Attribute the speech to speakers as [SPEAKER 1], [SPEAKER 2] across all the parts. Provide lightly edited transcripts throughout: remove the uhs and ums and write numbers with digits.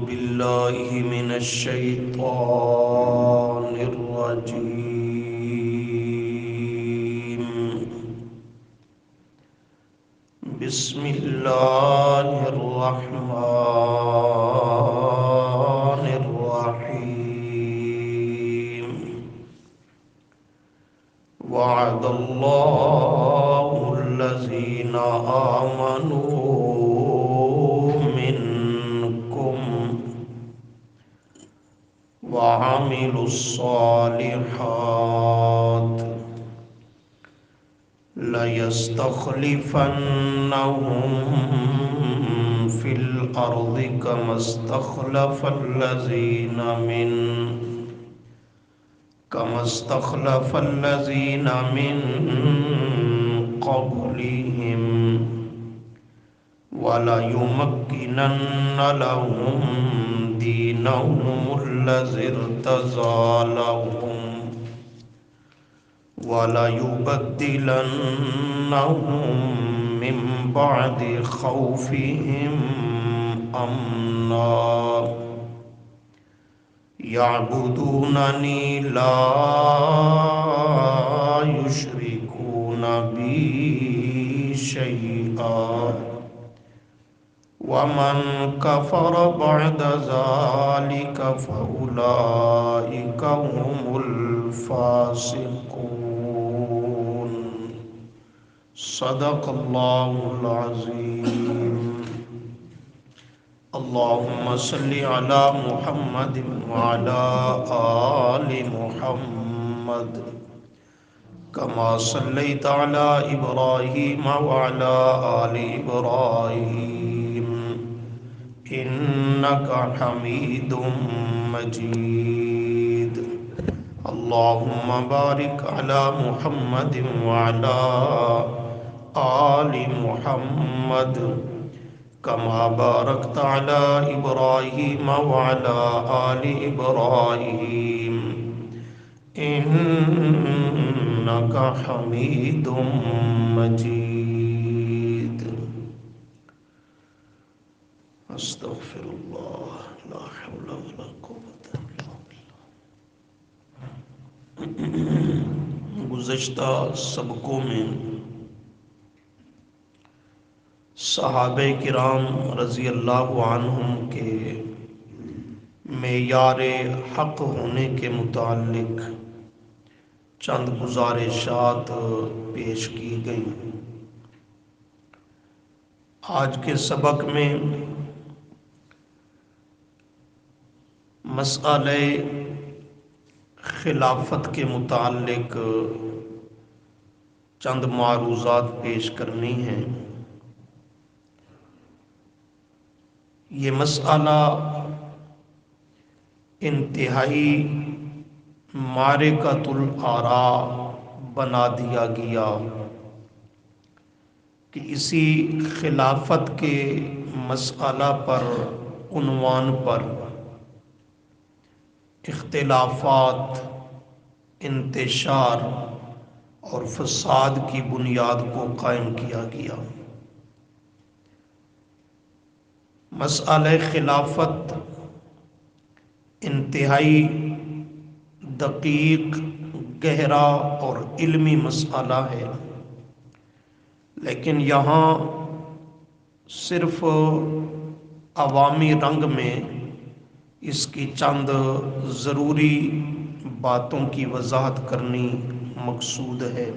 [SPEAKER 1] بالله من الشيطان الرجيم. بسم الله الرحمن الرحيم. وعد الله الذين آمنوا منكم وعملوا الصالحات ليستخلفنهم في الأرض كما استخلف الذين من قبلهم وليمكنن لهم دينهم الذي ارتضى لهم وليبدلنهم من بعد خوفهم أمنا يعبدونني لا يشركون بي شيئا ومن كفر بعد ذلك فأولئك هم الفاسقون. صدق الله العظيم. اللهم صل على محمد وعلى آل محمد كما صليت على إبراهيم وعلى آل إبراهيم إنك حميد مجيد. اللهم بارك على محمد وعلى آل محمد كما باركت على إبراهيم وعلى آل إبراهيم إنك حميد مجيد. استغفر الله لا حول ولا قوة إلا بالله. گزشتہ سبقوں میں صحابہ کرام رضی اللہ عنہم کے معیار حق ہونے کے متعلق چند گزارشات پیش کی گئیں. آج کے سبق میں مسئلہ خلافت کے متعلق چند معروضات پیش کرنی ہیں. یہ مسئلہ انتہائی معرکۃ الآراء بنا دیا گیا کہ اسی خلافت کے مسئلہ پر عنوان پر اختلافات، انتشار اور فساد کی بنیاد کو قائم کیا گیا. مسئلہ خلافت انتہائی دقیق، گہرا اور علمی مسئلہ ہے، لیکن یہاں صرف عوامی رنگ میں اس کی چند ضروری باتوں کی وضاحت کرنی مقصود ہے.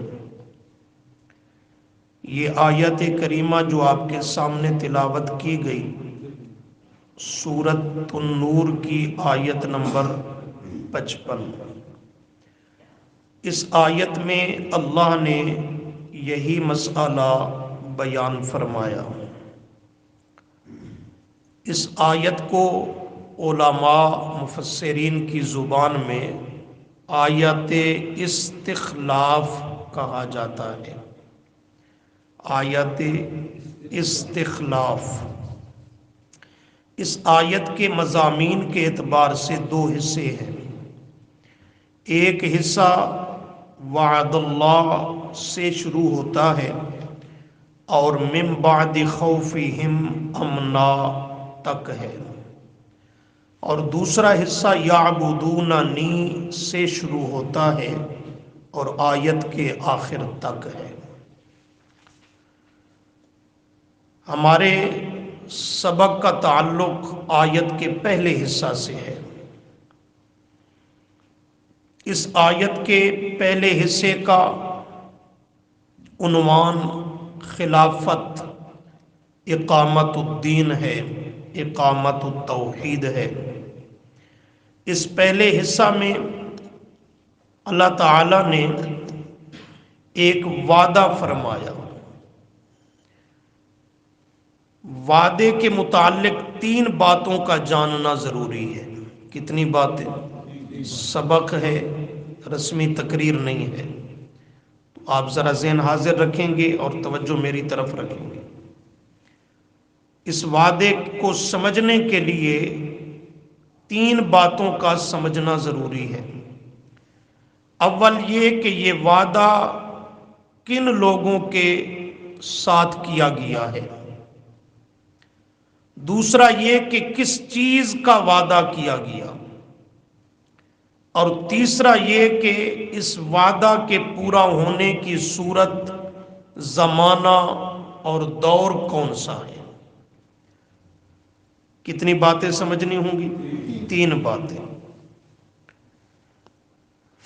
[SPEAKER 1] یہ آیت کریمہ جو آپ کے سامنے تلاوت کی گئی سورۃ النور کی آیت نمبر 55، اس آیت میں اللہ نے یہی مسئلہ بیان فرمایا. اس آیت کو علماء مفسرین کی زبان میں آیت استخلاف کہا جاتا ہے. آیت استخلاف. اس آیت کے مضامین کے اعتبار سے دو حصے ہیں. ایک حصہ وعد اللہ سے شروع ہوتا ہے اور من بعد خوفہم امنا تک ہے. اور دوسرا حصہ یعبدوننی سے شروع ہوتا ہے اور آیت کے آخر تک ہے۔ ہمارے سبق کا تعلق آیت کے پہلے حصہ سے ہے۔ اس آیت کے پہلے حصے کا عنوان خلافت اقامت الدین ہے، اقامت التوحید ہے۔ اس پہلے حصہ میں اللہ تعالی نے ایک وعدہ فرمایا۔ وعدے کے متعلق 3 باتوں کا جاننا ضروری ہے۔ کتنی باتیں؟ سبق ہے، رسمی تقریر نہیں ہے، تو آپ ذرا ذہن حاضر رکھیں گے اور توجہ میری طرف رکھیں گے۔ اس وعدے کو سمجھنے کے لیے 3 باتوں کا سمجھنا ضروری ہے۔ اول یہ کہ یہ وعدہ کن لوگوں کے ساتھ کیا گیا ہے۔ دوسرا یہ کہ کس چیز کا وعدہ کیا گیا، اور تیسرا یہ کہ اس وعدہ کے پورا ہونے کی صورت، زمانہ اور دور کون سا ہے۔ کتنی باتیں سمجھنی ہوں گی؟ 3 باتیں۔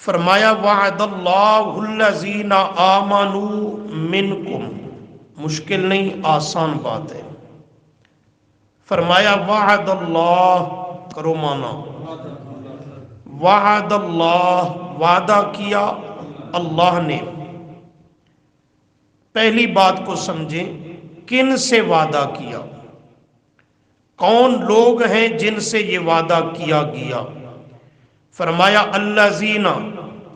[SPEAKER 1] فرمایا وعد اللہ الذین آمنوا منکم، مشکل نہیں، آسان بات ہے۔ فرمایا وعد اللہ، کرو مانا، وعد اللہ، وعدہ کیا اللہ نے۔ پہلی بات کو سمجھیں، کن سے وعدہ کیا، کون لوگ ہیں جن سے یہ وعدہ کیا گیا۔ فرمایا الذین،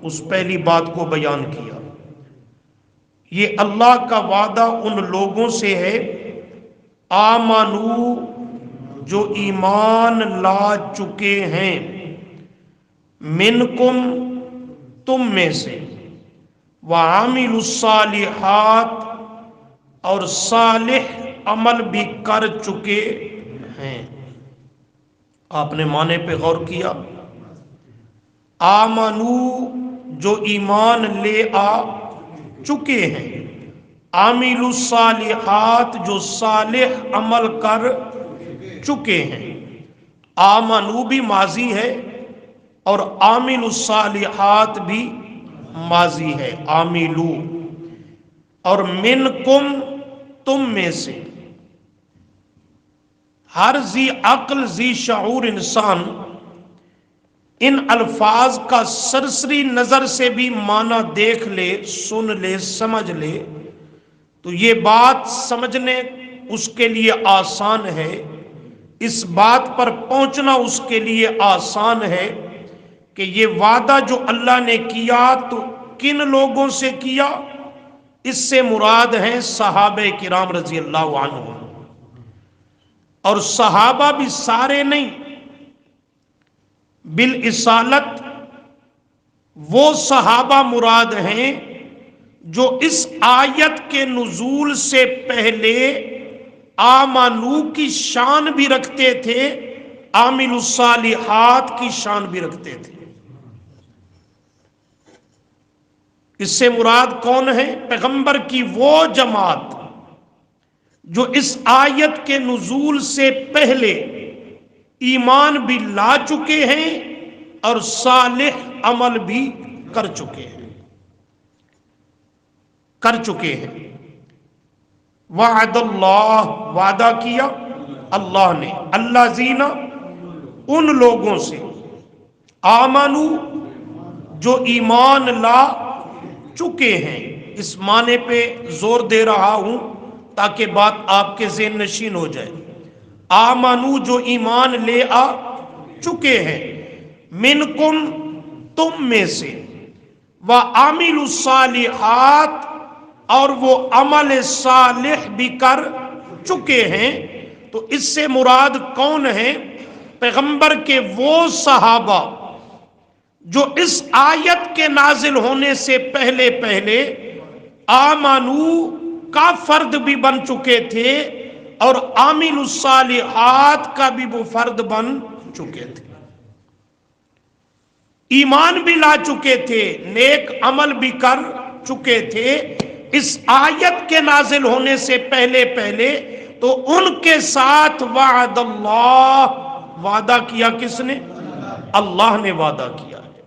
[SPEAKER 1] اس پہلی بات کو بیان کیا۔ یہ اللہ کا وعدہ ان لوگوں سے ہے، آمنو، جو ایمان لا چکے ہیں، منکم، تم میں سے، وعاملوا الصالحات، اور صالح عمل بھی کر چکے ہیں۔ آپ نے معنی پہ غور کیا؟ آمنو، جو ایمان لے آ چکے ہیں، عاملوا الصالحات، جو صالح عمل کر چکے ہیں۔ آمنو بھی ماضی ہے اور عاملوا الصالحات بھی ماضی ہے، عاملو، اور منکم، تم میں سے۔ ہر ذی عقل، ذی شعور انسان ان الفاظ کا سرسری نظر سے بھی معنی دیکھ لے، سن لے، سمجھ لے تو یہ بات سمجھنے اس کے لیے آسان ہے، اس بات پر پہنچنا اس کے لیے آسان ہے کہ یہ وعدہ جو اللہ نے کیا تو کن لوگوں سے کیا۔ اس سے مراد ہیں صحابہ کرام رضی اللہ عنہم، اور صحابہ بھی سارے نہیں، بالاصالت وہ صحابہ مراد ہیں جو اس آیت کے نزول سے پہلے آمنو کی شان بھی رکھتے تھے، عاملوا الصالحات کی شان بھی رکھتے تھے۔ اس سے مراد کون ہے؟ پیغمبر کی وہ جماعت جو اس آیت کے نزول سے پہلے ایمان بھی لا چکے ہیں اور صالح عمل بھی کر چکے ہیں۔ وعد اللہ، وعدہ کیا اللہ نے، الذین، ان لوگوں سے، آمنو، جو ایمان لا چکے ہیں۔ اس معنی پہ زور دے رہا ہوں تاکہ بات آپ کے ذہن نشین ہو جائے۔ آمنو، جو ایمان لے آ چکے ہیں، منکم، تم میں سے، وعاملوا الصالحات، اور وہ عمل صالح بھی کر چکے ہیں۔ تو اس سے مراد کون ہے؟ پیغمبر کے وہ صحابہ جو اس آیت کے نازل ہونے سے پہلے آمنو کا فرد بھی بن چکے تھے اور عاملوا الصالحات کا بھی وہ فرد بن چکے تھے، ایمان بھی لا چکے تھے، نیک عمل بھی کر چکے تھے۔ اس آیت کے نازل ہونے سے پہلے تو ان کے ساتھ وعد اللہ، وعدہ کیا کس نے؟ اللہ نے وعدہ کیا ہے۔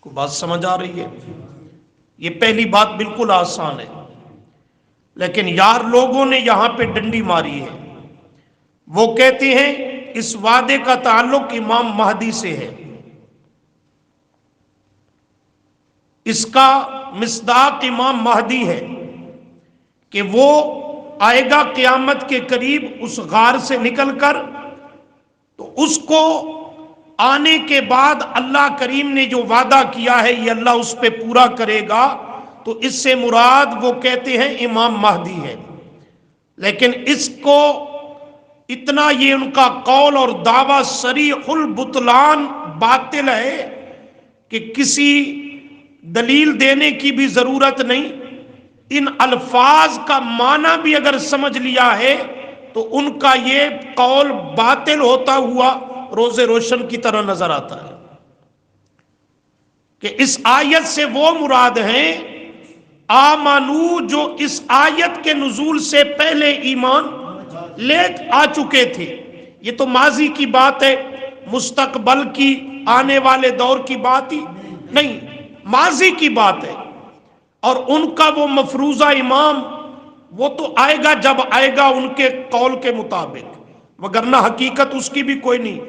[SPEAKER 1] کو بات سمجھ آ رہی ہے؟ یہ پہلی بات بالکل آسان ہے، لیکن یار لوگوں نے یہاں پہ ڈنڈی ماری ہے۔ وہ کہتے ہیں اس وعدے کا تعلق امام مہدی سے ہے، اس کا مصداق امام مہدی ہے کہ وہ آئے گا قیامت کے قریب اس غار سے نکل کر، تو اس کو آنے کے بعد اللہ کریم نے جو وعدہ کیا ہے یہ اللہ اس پہ پورا کرے گا، تو اس سے مراد وہ کہتے ہیں امام مہدی ہے۔ لیکن اس کو اتنا یہ ان کا قول اور دعویٰ صریح البطلان باطل ہے کہ کسی دلیل دینے کی بھی ضرورت نہیں۔ ان الفاظ کا معنی بھی اگر سمجھ لیا ہے تو ان کا یہ قول باطل ہوتا ہوا روز روشن کی طرح نظر آتا ہے کہ اس آیت سے وہ مراد ہیں آمنو جو اس آیت کے نزول سے پہلے ایمان لے آ چکے تھے۔ یہ تو ماضی کی بات ہے، مستقبل کی، آنے والے دور کی بات ہی نہیں، ماضی کی بات ہے۔ اور ان کا وہ مفروضہ امام وہ تو آئے گا جب آئے گا ان کے قول کے مطابق، وگرنہ حقیقت اس کی بھی کوئی نہیں،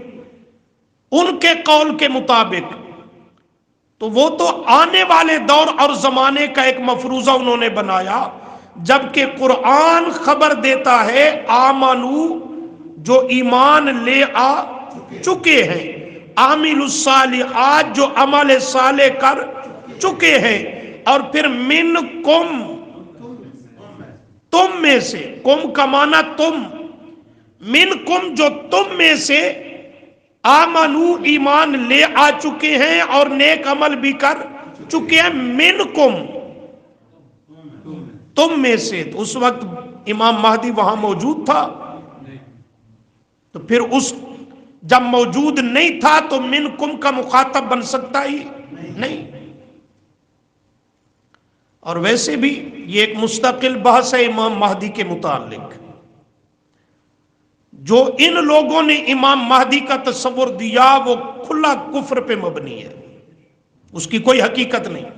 [SPEAKER 1] ان کے قول کے مطابق۔ تو وہ تو آنے والے دور اور زمانے کا ایک مفروضہ انہوں نے بنایا، جبکہ قرآن خبر دیتا ہے آمنو جو ایمان لے آ چکے ہیں، عامل الصالحات جو عمل صالح کر چکے ہیں، اور پھر من کم، تم میں سے، کم کا معنی تم، من کم جو تم میں سے، آمنو ایمان لے آ چکے ہیں اور نیک عمل بھی کر چکے ہیں، من کم تم میں سے۔ تو اس وقت امام مہدی وہاں موجود تھا، تو پھر اس جب موجود نہیں تھا تو من کم کا مخاطب بن سکتا ہی نہیں۔ اور ویسے بھی یہ ایک مستقل بحث ہے امام مہدی کے متعلق۔ جو ان لوگوں نے امام مہدی کا تصور دیا وہ کھلا کفر پہ مبنی ہے، اس کی کوئی حقیقت نہیں۔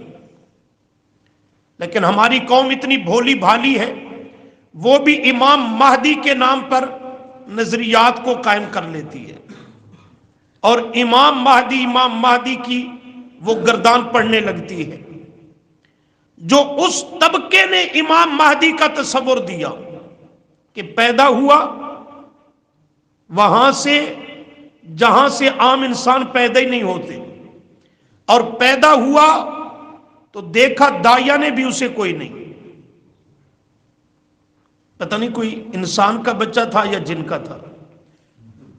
[SPEAKER 1] لیکن ہماری قوم اتنی بھولی بھالی ہے، وہ بھی امام مہدی کے نام پر نظریات کو قائم کر لیتی ہے، اور امام مہدی کی وہ گردان پڑھنے لگتی ہے۔ جو اس طبقے نے امام مہدی کا تصور دیا کہ پیدا ہوا وہاں سے جہاں سے عام انسان پیدا ہی نہیں ہوتے، اور پیدا ہوا تو دیکھا دایا نے بھی اسے کوئی نہیں، پتہ نہیں کوئی انسان کا بچہ تھا یا جن کا تھا،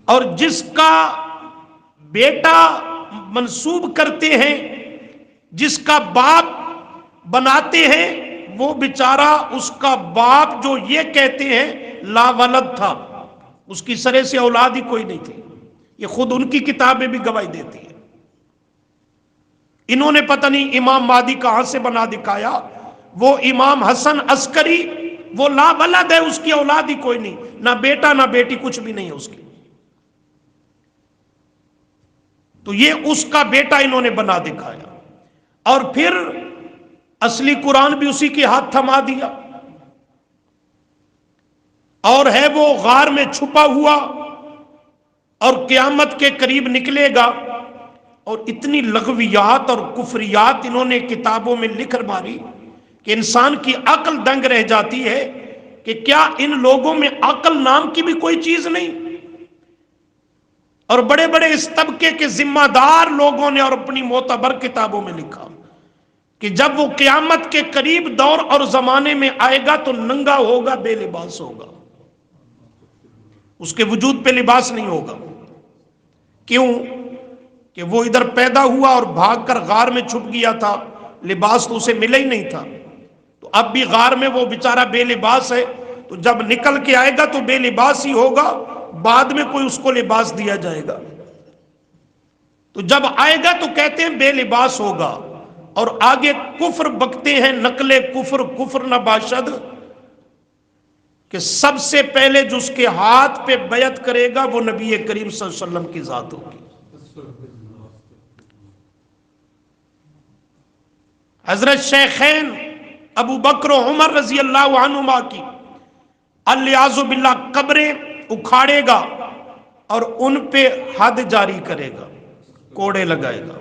[SPEAKER 1] اور جس کا بیٹا منسوب کرتے ہیں، جس کا باپ بناتے ہیں، وہ بیچارہ اس کا باپ جو یہ کہتے ہیں لا ولد تھا، اس کی سرے سے اولاد ہی کوئی نہیں تھی۔ یہ خود ان کی کتابیں بھی گواہی دیتی ہیں۔ انہوں نے پتہ نہیں امام مہدی کہاں سے بنا دکھایا، وہ امام حسن عسکری وہ لا ولد ہے، اس کی اولاد ہی کوئی نہیں، نہ بیٹا نہ بیٹی، کچھ بھی نہیں ہے اس کی۔ تو یہ اس کا بیٹا انہوں نے بنا دکھایا، اور پھر اصلی قرآن بھی اسی کے ہاتھ تھما دیا، اور ہے وہ غار میں چھپا ہوا اور قیامت کے قریب نکلے گا۔ اور اتنی لغویات اور کفریات انہوں نے کتابوں میں لکھ ماری کہ انسان کی عقل دنگ رہ جاتی ہے کہ کیا ان لوگوں میں عقل نام کی بھی کوئی چیز نہیں؟ اور بڑے بڑے اس طبقے کے ذمہ دار لوگوں نے اور اپنی معتبر کتابوں میں لکھا کہ جب وہ قیامت کے قریب دور اور زمانے میں آئے گا تو ننگا ہوگا، بے لباس ہوگا، اس کے وجود پہ لباس نہیں ہوگا۔ کیوں؟ کہ وہ ادھر پیدا ہوا اور بھاگ کر غار میں چھپ گیا تھا، لباس تو اسے ملا ہی نہیں تھا، تو اب بھی غار میں وہ بیچارہ بے لباس ہے، تو جب نکل کے آئے گا تو بے لباس ہی ہوگا، بعد میں کوئی اس کو لباس دیا جائے گا. تو جب آئے گا تو کہتے ہیں بے لباس ہوگا، اور آگے کفر بکتے ہیں، نقل کفر کفر نہ باشد، کہ سب سے پہلے جو اس کے ہاتھ پہ بیعت کرے گا وہ نبی کریم صلی اللہ علیہ وسلم کی ذات ہوگی. حضرت شیخین ابو بکر و عمر رضی اللہ عنہما کی الیاذ باللہ قبریں اکھاڑے گا اور ان پہ حد جاری کرے گا، کوڑے لگائے گا.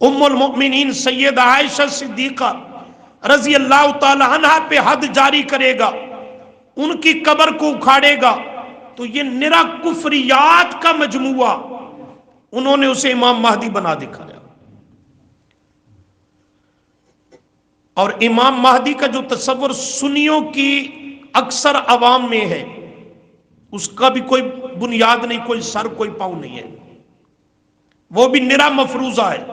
[SPEAKER 1] ام المؤمنین سیدہ عائشہ صدیقہ رضی اللہ تعالی عنہا پہ حد جاری کرے گا، ان کی قبر کو اکھاڑے گا. تو یہ نرا کفریات کا مجموعہ انہوں نے اسے امام مہدی بنا دکھایا. اور امام مہدی کا جو تصور سنیوں کی اکثر عوام میں ہے، اس کا بھی کوئی بنیاد نہیں، کوئی سر کوئی پاؤں نہیں ہے، وہ بھی نرا مفروضہ ہے.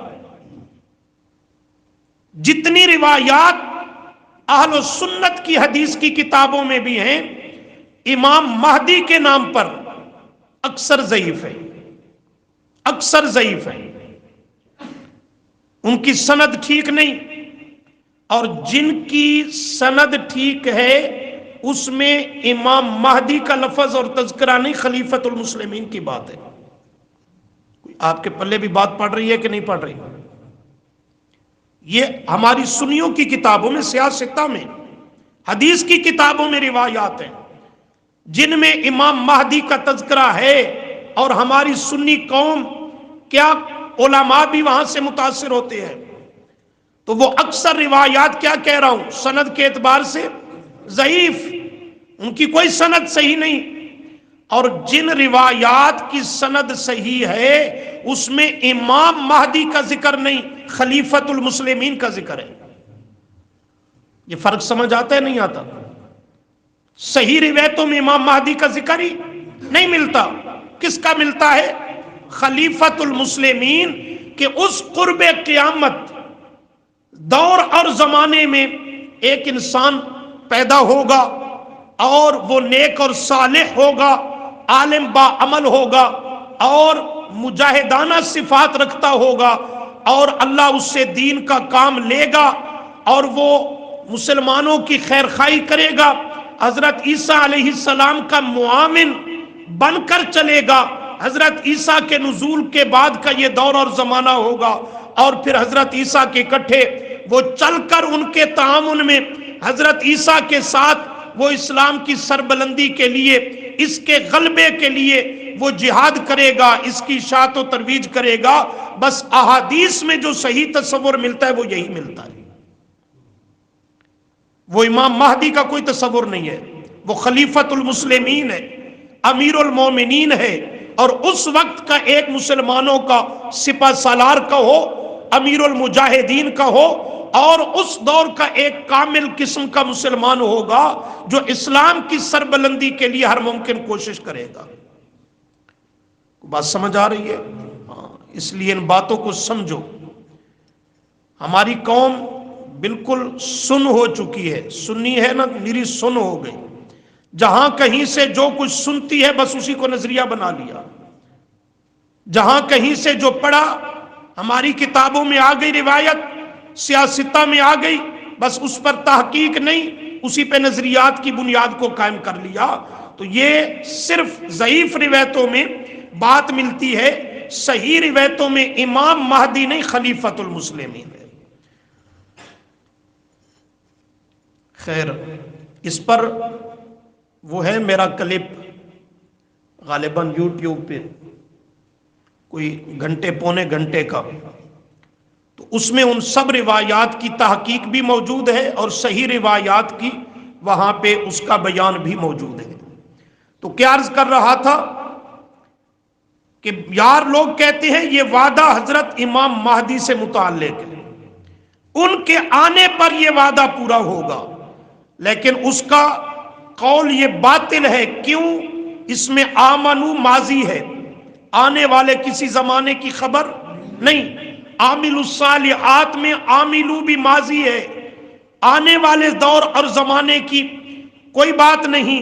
[SPEAKER 1] جتنی روایات اہل سنت کی حدیث کی کتابوں میں بھی ہیں، امام مہدی کے نام پر اکثر ضعیف ہے، اکثر ضعیف ہے، ان کی سند ٹھیک نہیں. اور جن کی سند ٹھیک ہے اس میں امام مہدی کا لفظ اور تذکرہ نہیں، خلیفۃ المسلمین کی بات ہے. آپ کے پلے بھی بات پڑھ رہی ہے کہ نہیں پڑھ رہی؟ یہ ہماری سنیوں کی کتابوں میں، سیاستہ میں، حدیث کی کتابوں میں روایات ہیں جن میں امام مہدی کا تذکرہ ہے، اور ہماری سنی قوم کیا علماء بھی وہاں سے متاثر ہوتے ہیں. تو وہ اکثر روایات کیا کہہ رہا ہوں، سند کے اعتبار سے ضعیف، ان کی کوئی سند صحیح نہیں. اور جن روایات کی سند صحیح ہے اس میں امام مہدی کا ذکر نہیں، خلیفۃ المسلمین کا ذکر ہے. یہ فرق سمجھ آتا ہے نہیں آتا؟ صحیح روایتوں میں امام مہدی کا ذکر ہی نہیں ملتا. کس کا ملتا ہے؟ خلیفۃ المسلمین، کہ اس قرب قیامت دور اور زمانے میں ایک انسان پیدا ہوگا اور وہ نیک اور صالح ہوگا، عالم با عمل ہوگا اور مجاہدانہ صفات رکھتا ہوگا، اور اللہ اس سے دین کا کام لے گا اور وہ مسلمانوں کی خیر خواہی کرے گا، حضرت عیسیٰ علیہ السلام کا معاون بن کر چلے گا. حضرت عیسیٰ کے نزول کے بعد کا یہ دور اور زمانہ ہوگا، اور پھر حضرت عیسیٰ کے اکٹھے وہ چل کر ان کے تعامل میں حضرت عیسیٰ کے ساتھ وہ اسلام کی سربلندی کے لیے، اس کے غلبے کے لیے وہ جہاد کرے گا، اس کی اشاعت و ترویج کرے گا. بس احادیث میں جو صحیح تصور ملتا ہے وہ یہی ملتا ہے. وہ امام مہدی کا کوئی تصور نہیں ہے، وہ خلیفۃ المسلمین ہے، امیر المومنین ہے، اور اس وقت کا ایک مسلمانوں کا سپہ سالار کا ہو، امیر المجاہدین کا ہو، اور اس دور کا ایک کامل قسم کا مسلمان ہوگا جو اسلام کی سربلندی کے لیے ہر ممکن کوشش کرے گا. بات سمجھ آ رہی ہے؟ ہاں، اس لیے ان باتوں کو سمجھو. ہماری قوم بالکل سن ہو چکی ہے، سنی ہے نا، میری سن ہو گئی. جہاں کہیں سے جو کچھ سنتی ہے بس اسی کو نظریہ بنا لیا. جہاں کہیں سے جو پڑھا، ہماری کتابوں میں آ گئی روایت، سیاستہ میں آ گئی، بس اس پر تحقیق نہیں، اسی پہ نظریات کی بنیاد کو قائم کر لیا. تو یہ صرف ضعیف روایتوں میں بات ملتی ہے، صحیح روایتوں میں امام مہدی نہیں، خلیفۃ المسلمین ہے. خیر، اس پر وہ ہے میرا کلپ، غالباً یوٹیوب پہ کوئی گھنٹے پونے گھنٹے کا، تو اس میں ان سب روایات کی تحقیق بھی موجود ہے اور صحیح روایات کی وہاں پہ اس کا بیان بھی موجود ہے. تو کیا عرض کر رہا تھا کہ یار لوگ کہتے ہیں یہ وعدہ حضرت امام مہدی سے متعلق ہے، ان کے آنے پر یہ وعدہ پورا ہوگا، لیکن اس کا قول یہ باطل ہے. کیوں؟ اس میں آمنو ماضی ہے، آنے والے کسی زمانے کی خبر نہیں. عامل الصالحات میں عاملو بھی ماضی ہے، آنے والے دور اور زمانے کی کوئی بات نہیں.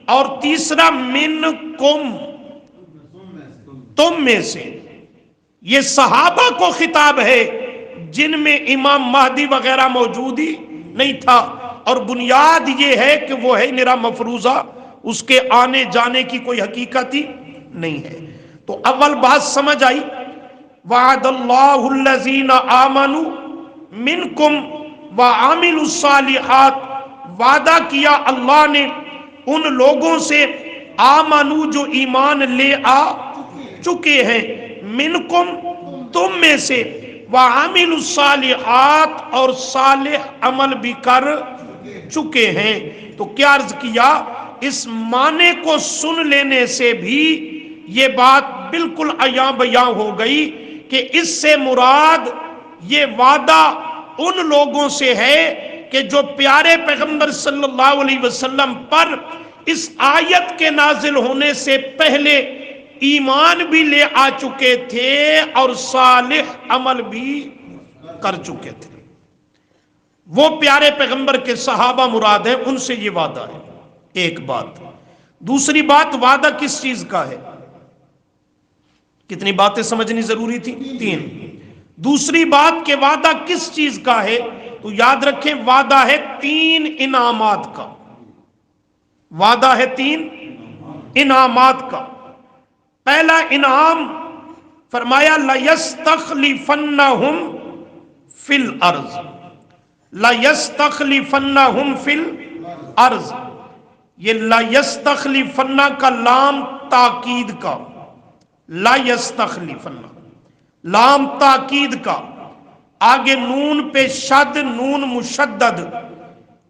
[SPEAKER 1] اور تیسرا منکم، تم میں سے۔ یہ صحابہ کو خطاب ہے جن میں امام مہدی وغیرہ موجود ہی نہیں تھا، اور بنیاد یہ ہے کہ وہ ہے نرا مفروضہ، اس کے آنے جانے کی کوئی حقیقت ہی نہیں ہے۔ تو اول بات سمجھ آئی، وعد اللہ الذین آمنوا منکم وعملوا الصالحات، وعدہ کیا اللہ نے ان لوگوں سے آمنو جو ایمان لے آ چکے ہیں، منکم تم میں سے، وعملوا الصالحات اور صالح عمل بھی کر چکے ہیں۔ تو کیا عرض کیا، اس معنی کو سن لینے سے بھی یہ بات بالکل عیاں بیاں ہو گئی کہ اس سے مراد یہ وعدہ ان لوگوں سے ہے کہ جو پیارے پیغمبر صلی اللہ علیہ وسلم پر اس آیت کے نازل ہونے سے پہلے ایمان بھی لے آ چکے تھے اور صالح عمل بھی کر چکے تھے۔ وہ پیارے پیغمبر کے صحابہ مراد ہیں، ان سے یہ وعدہ ہے، ایک بات۔ دوسری بات، وعدہ کس چیز کا ہے؟ کتنی باتیں سمجھنی ضروری تھی؟ 3۔ دوسری بات کہ وعدہ کس چیز کا ہے، تو یاد رکھیں وعدہ ہے 3 انعامات کا، وعدہ ہے 3 انعامات کا۔ پہلا انعام فرمایا لَيَسْتَخْلِفَنَّهُمْ فِي الْأَرْضِ، لَيَسْتَخْلِفَنَّهُمْ فِي الْأَرْضِ۔ یہ لَيَسْتَخْلِفَنَّ کا لام تاکید کا، لَيَسْتَخْلِفَنَّ لام تاکید کا، آگے نون پہ شد، نون مشدد،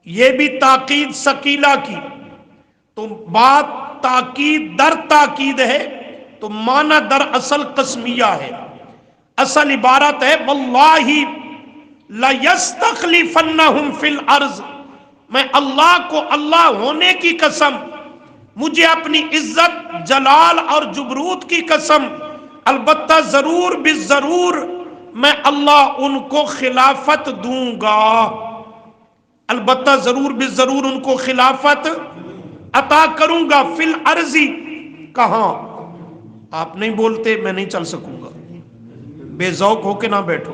[SPEAKER 1] یہ بھی تاکید ثقیلہ کی، تو بات تاکید در تاکید ہے، تو معنی در اصل قسمیہ ہے۔ اصل عبارت ہے واللہ لَيَسْتَخْلِفَنَّهُمْ فِي الْأَرْضِ، میں اللہ کو اللہ ہونے کی قسم، مجھے اپنی عزت جلال اور جبروت کی قسم، البتہ ضرور بالضرور میں اللہ ان کو خلافت دوں گا، البتہ ضرور بالضرور ان کو خلافت عطا کروں گا۔ فی الارض، کہاں؟ آپ نہیں بولتے میں نہیں چل سکوں گا، بے ذوق ہو کے نہ بیٹھو۔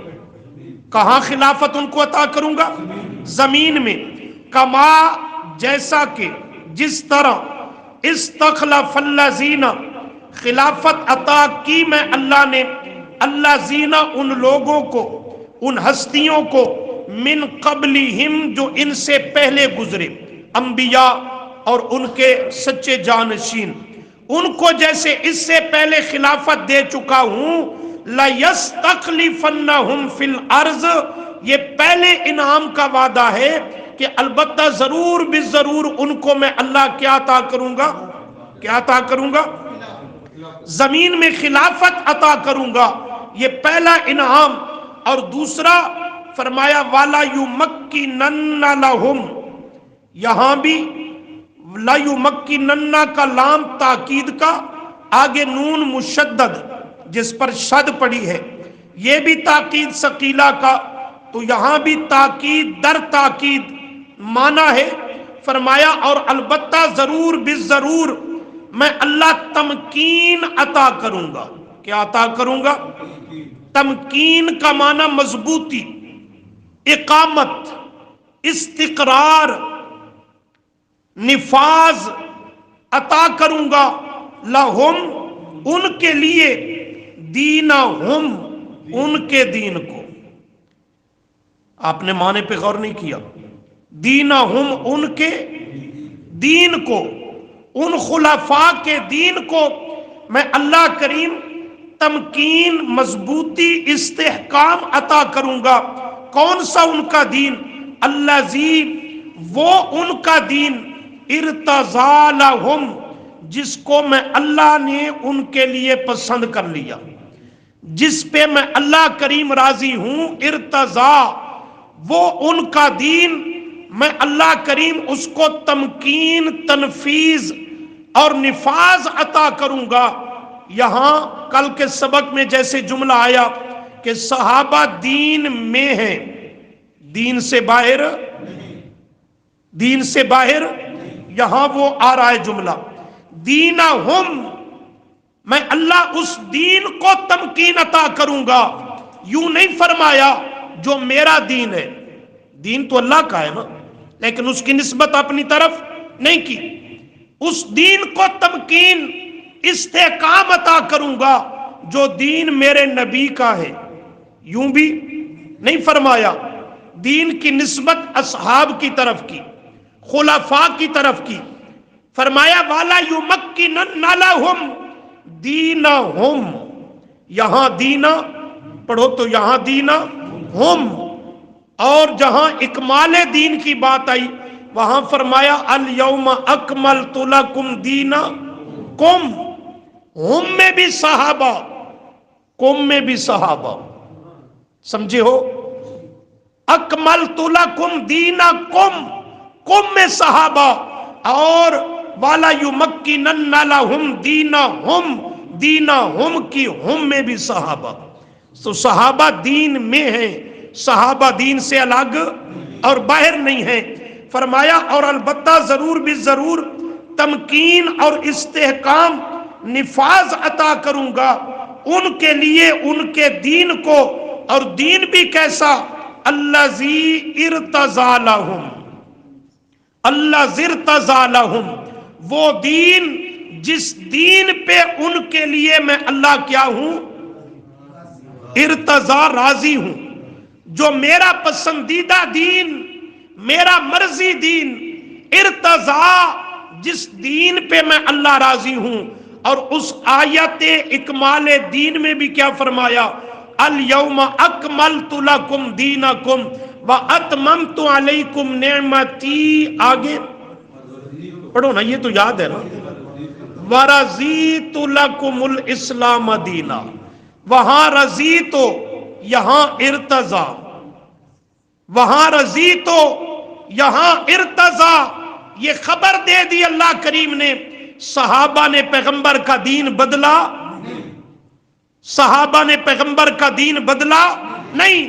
[SPEAKER 1] کہاں خلافت ان کو عطا کروں گا؟ زمین میں۔ کما، جیسا کہ، جس طرح استخلف الذین، خلافت عطا کی میں اللہ نے، الذین ان لوگوں کو، ان ہستیوں کو، من قبلہم جو ان سے پہلے گزرے، انبیاء اور ان کے سچے جانشین، ان کو جیسے اس سے پہلے خلافت دے چکا ہوں، لَيَسْتَخْلِفَنَّهُمْ فِي الْأَرْضِ، یہ پہلے انعام کا وعدہ ہے کہ البتہ ضرور بالضرور ان کو میں اللہ کیا عطا کروں گا، کیا عطا کروں گا؟ زمین میں خلافت عطا کروں گا، یہ پہلا انعام۔ اور دوسرا فرمایا وَلَا يُمَكِّنَنَّ لَهُمْ، یہاں بھی لا یمکنن کا لام تاکید کا، آگے نون مشدد جس پر شد پڑی ہے، یہ بھی تاکید ثقیلہ کا، تو یہاں بھی تاکید در تاکید مانا ہے۔ فرمایا اور البتہ ضرور بالضرور میں اللہ تمکین عطا کروں گا۔ کیا عطا کروں گا؟ تمکین کا معنی مضبوطی، اقامت، استقرار، نفاذ عطا کروں گا، لہم ان کے لیے، دینہم ان کے دین کو۔ آپ نے معنی پہ غور نہیں کیا، دینہم ان کے دین کو، ان خلفاء کے دین کو میں اللہ کریم تمکین، مضبوطی، استحکام عطا کروں گا۔ کون سا ان کا دین؟ الذی، وہ ان کا دین، ارتضی لہم، جس کو میں اللہ نے ان کے لیے پسند کر لیا، جس پہ میں اللہ کریم راضی ہوں، ارتضی، وہ ان کا دین میں اللہ کریم اس کو تمکین، تنفیذ اور نفاذ عطا کروں گا۔ یہاں کل کے سبق میں جیسے جملہ آیا کہ صحابہ دین میں ہیں، دین سے باہر، دین سے باہر، یہاں وہ آ رہا ہے جملہ دینہم، میں اللہ اس دین کو تمکین عطا کروں گا. یوں نہیں فرمایا جو میرا دین ہے، دین تو اللہ کا ہے نا، لیکن اس کی نسبت اپنی طرف نہیں کی. اس دین کو تمکین استحکام عطا کروں گا جو دین میرے نبی کا ہے. یوں بھی نہیں فرمایا، دین کی نسبت اصحاب کی طرف کی، خلفاء کی طرف کی. فرمایا والا یمکنن لہم دینہم، یہاں دینا پڑھو تو یہاں دینا ہم، اور جہاں اکمال دین کی بات آئی وہاں فرمایا الیوم اکملت لکم دینکم. ہم میں بھی صحابہ، کم میں بھی صحابہ، سمجھے ہو؟ اکملت لکم دینکم، کم میں صحابہ، اور والا یمکنن لہم دینہم، دینہم کی ہم میں بھی صحابہ. تو صحابہ دین میں ہیں، صحابہ دین سے الگ اور باہر نہیں ہیں. فرمایا اور البتہ ضرور بھی ضرور تمکین اور استحکام نفاذ عطا کروں گا ان کے لیے ان کے دین کو، اور دین بھی کیسا؟ الذی ارتضی لہم، الذی ارتضی لہم، وہ دین جس دین پہ ان کے لیے میں اللہ کیا ہوں؟ ارتضا، راضی ہوں. جو میرا پسندیدہ دین، میرا مرضی دین، ارتضا، جس دین پہ میں اللہ راضی ہوں. اور اس آیت اکمال دین میں بھی کیا فرمایا؟ الیوم اکملت لکم دینکم واتممت علیکم نعمتی. آگے پڑھو نا، یہ تو یاد ہے نا. ورضیت لکم الاسلام دینا، وہاں رضی تو یہاں ارتضا، وہاں رضی تو یہاں ارتضا. یہ خبر دے دی اللہ کریم نے. صحابہ نے پیغمبر کا دین بدلا؟ صحابہ نے پیغمبر کا دین بدلا نہیں.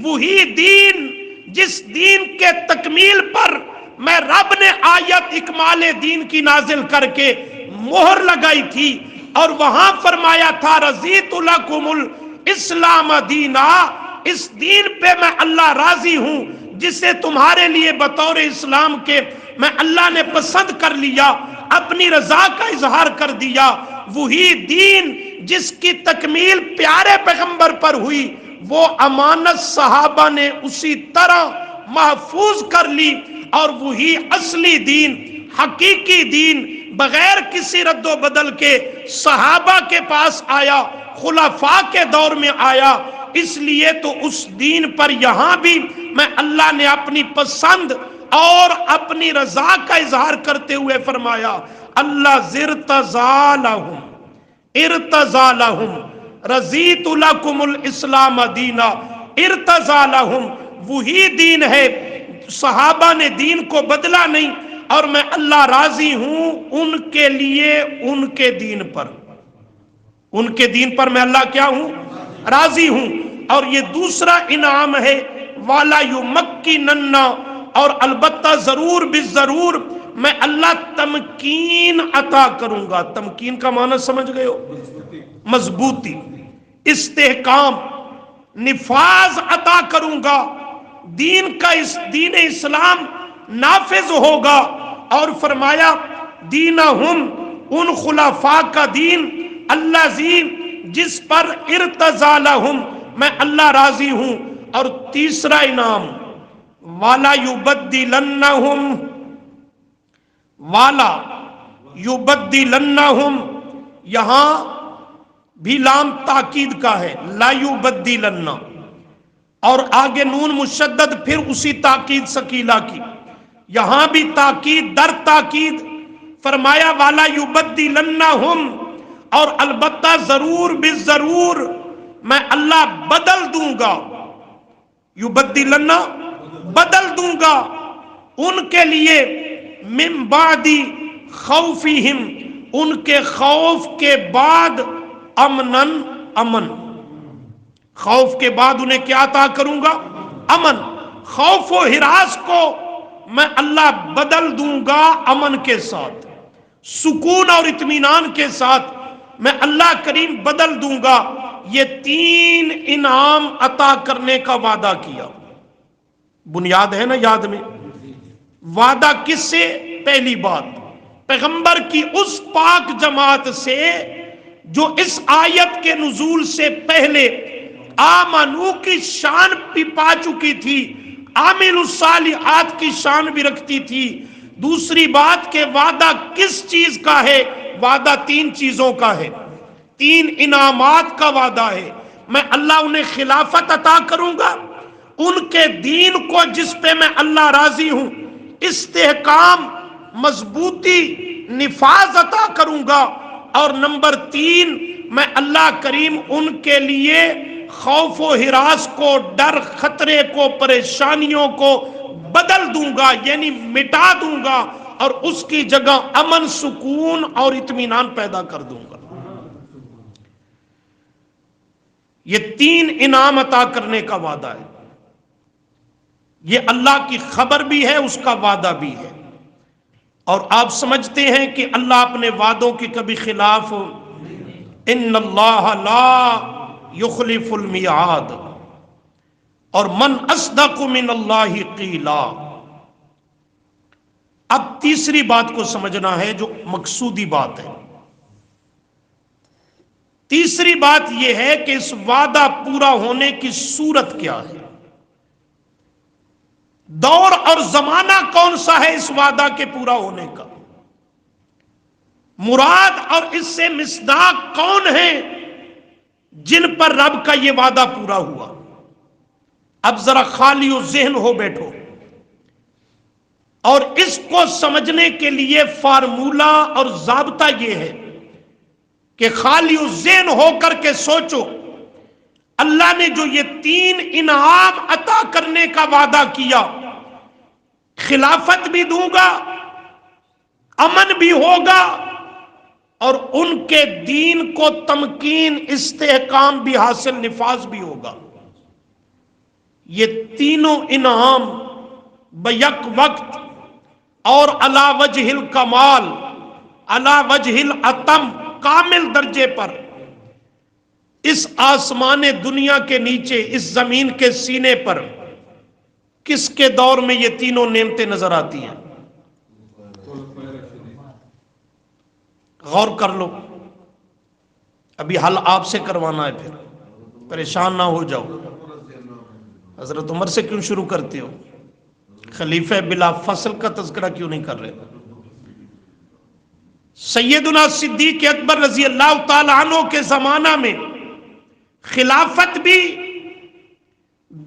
[SPEAKER 1] وہی دین جس دین کے تکمیل پر میں رب نے آیت اکمال دین کی نازل کر کے مہر لگائی تھی، اور وہاں فرمایا تھا رضیت لکم الاسلام دینا، اس دین پہ میں اللہ راضی ہوں جسے تمہارے لیے بطور اسلام کے میں اللہ نے پسند کر لیا، اپنی رضا کا اظہار کر دیا. وہی دین جس کی تکمیل پیارے پیغمبر پر ہوئی، وہ امانت صحابہ نے اسی طرح محفوظ کر لی، اور وہی اصلی دین، حقیقی دین بغیر کسی رد و بدل کے صحابہ کے پاس آیا، خلفاء کے دور میں آیا. اس لیے تو اس دین پر یہاں بھی میں اللہ نے اپنی پسند اور اپنی رضا کا اظہار کرتے ہوئے فرمایا اللہ ارتضی لہم، ارتضی لہم، رضیت لکم الاسلام دینا، ارتضی لہم. وہی دین ہے، صحابہ نے دین کو بدلا نہیں، اور میں اللہ راضی ہوں ان کے لیے ان کے دین پر، ان کے دین پر میں اللہ کیا ہوں؟ راضی ہوں. اور یہ دوسرا انعام ہے والا یمکنن، اور البتہ ضرور بالضرور میں اللہ تمکین عطا کروں گا. تمکین کا معنی سمجھ گئے ہو؟ مضبوطی، استحکام، نفاذ عطا کروں گا. دین کا اس دین اسلام نافذ ہوگا. اور فرمایا دینہم، ان خلفاء کا دین، الذی، جس پر ارتضی لہم، میں اللہ راضی ہوں. اور تیسرا انعام والا یبدلنہم، والا یبدلنہم، یہاں بھی لام تاکید کا ہے، لا یبدلن، اور آگے نون مشدد پھر اسی تاکید ثقیلہ کی. یہاں بھی تاکید در تاکید فرمایا والا یبدلنہم، اور البتہ ضرور بالضرور میں اللہ بدل دوں گا. یبدلن، بدل دوں گا ان کے لیے، من بعد خوفہم، ان کے خوف کے بعد، امنن، امن. خوف کے بعد انہیں کیا عطا کروں گا؟ امن. خوف و ہراس کو میں اللہ بدل دوں گا امن کے ساتھ، سکون اور اطمینان کے ساتھ میں اللہ کریم بدل دوں گا۔ یہ 3 انعام عطا کرنے کا وعدہ کیا۔ بنیاد ہے نا یاد میں؟ وعدہ کس سے؟ پہلی بات پیغمبر کی اس پاک جماعت سے جو اس آیت کے نزول سے پہلے آمنو کی شان بھی پا چکی تھی، عامل الصالحات کی شان بھی رکھتی تھی۔ دوسری بات کہ وعدہ کس چیز کا ہے؟ وعدہ 3 چیزوں کا ہے، 3 انعامات کا وعدہ ہے۔ میں اللہ انہیں خلافت عطا کروں گا، ان کے دین کو جس پہ میں اللہ راضی ہوں استحکام، مضبوطی، نفاذ عطا کروں گا، اور نمبر 3 میں اللہ کریم ان کے لیے خوف و ہراس کو، ڈر خطرے کو، پریشانیوں کو بدل دوں گا، یعنی مٹا دوں گا، اور اس کی جگہ امن، سکون اور اطمینان پیدا کر دوں گا۔ یہ 3 انعام عطا کرنے کا وعدہ ہے۔ یہ اللہ کی خبر بھی ہے، اس کا وعدہ بھی ہے۔ اور آپ سمجھتے ہیں کہ اللہ اپنے وعدوں کے کبھی خلاف، ان اللہ لا یخلف المیعاد، اور من اصدق من اللہ قیلا۔ اب تیسری بات کو سمجھنا ہے جو مقصودی بات ہے۔ تیسری بات یہ ہے کہ اس وعدہ پورا ہونے کی صورت کیا ہے، دور اور زمانہ کون سا ہے اس وعدہ کے پورا ہونے کا، مراد اور اس سے مصداق کون ہیں جن پر رب کا یہ وعدہ پورا ہوا۔ اب ذرا خالی و ذہن ہو بیٹھو، اور اس کو سمجھنے کے لیے فارمولہ اور ضابطہ یہ ہے کہ خالی و ذہن ہو کر کے سوچو، اللہ نے جو یہ 3 انعام عطا کرنے کا وعدہ کیا، خلافت بھی دوں گا، امن بھی ہوگا، اور ان کے دین کو تمکین، استحکام بھی حاصل، نفاذ بھی ہوگا۔ یہ تینوں انعام بیک وقت اور علی وجہ الکمال، علی وجہ الاتم، کامل درجے پر اس آسمان دنیا کے نیچے، اس زمین کے سینے پر کس کے دور میں یہ تینوں نعمتیں نظر آتی ہیں؟ غور کر لو، ابھی حل آپ سے کروانا ہے، پھر پریشان نہ ہو جاؤ۔ حضرت عمر سے کیوں شروع کرتے ہو؟ خلیفہ بلا فصل کا تذکرہ کیوں نہیں کر رہے؟ سیدنا صدیق اکبر رضی اللہ تعالی عنہ کے زمانہ میں خلافت بھی،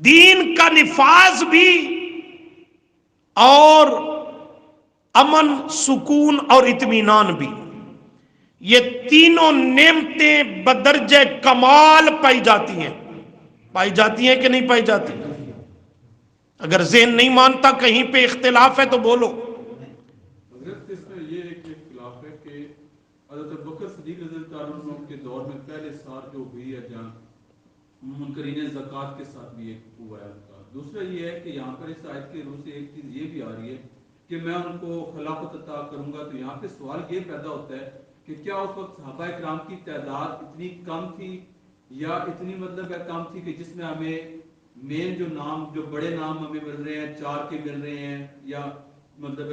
[SPEAKER 1] دین کا نفاذ بھی، اور امن، سکون اور اطمینان بھی، یہ تینوں نعمتیں بدرجہ کمال پائی جاتی ہیں۔ پائی جاتی ہیں کہ نہیں پائی جاتی؟ اگر ذہن نہیں مانتا، کہیں پہ اختلاف ہے تو بولو۔
[SPEAKER 2] حضرت اس میں یہ ایک اختلاف ہے کہ حضرت بکر صدیق رضی اللہ عنہ کے دور میں پہلے سال جو ہوئی ہے جنگ، منکرین زکوٰۃ کے ساتھ بھی ایک ہوا ہے ان کا۔ دوسرا یہ ہے کہ یہاں پر اس آیت کے روح سے ایک چیز یہ بھی آ رہی ہے کہ میں ان کو خلافت عطا کروں گا، تو یہاں پہ سوال یہ پیدا ہوتا ہے کہ کیا اس وقت صحابہ کرام کی تعداد اتنی کم تھی، یا اتنی مطلب کم تھی کہ جس میں ہمیں مین جو نام، جو بڑے نام ہمیں مل رہے ہیں 4 کے مل رہے ہیں، یا مطلب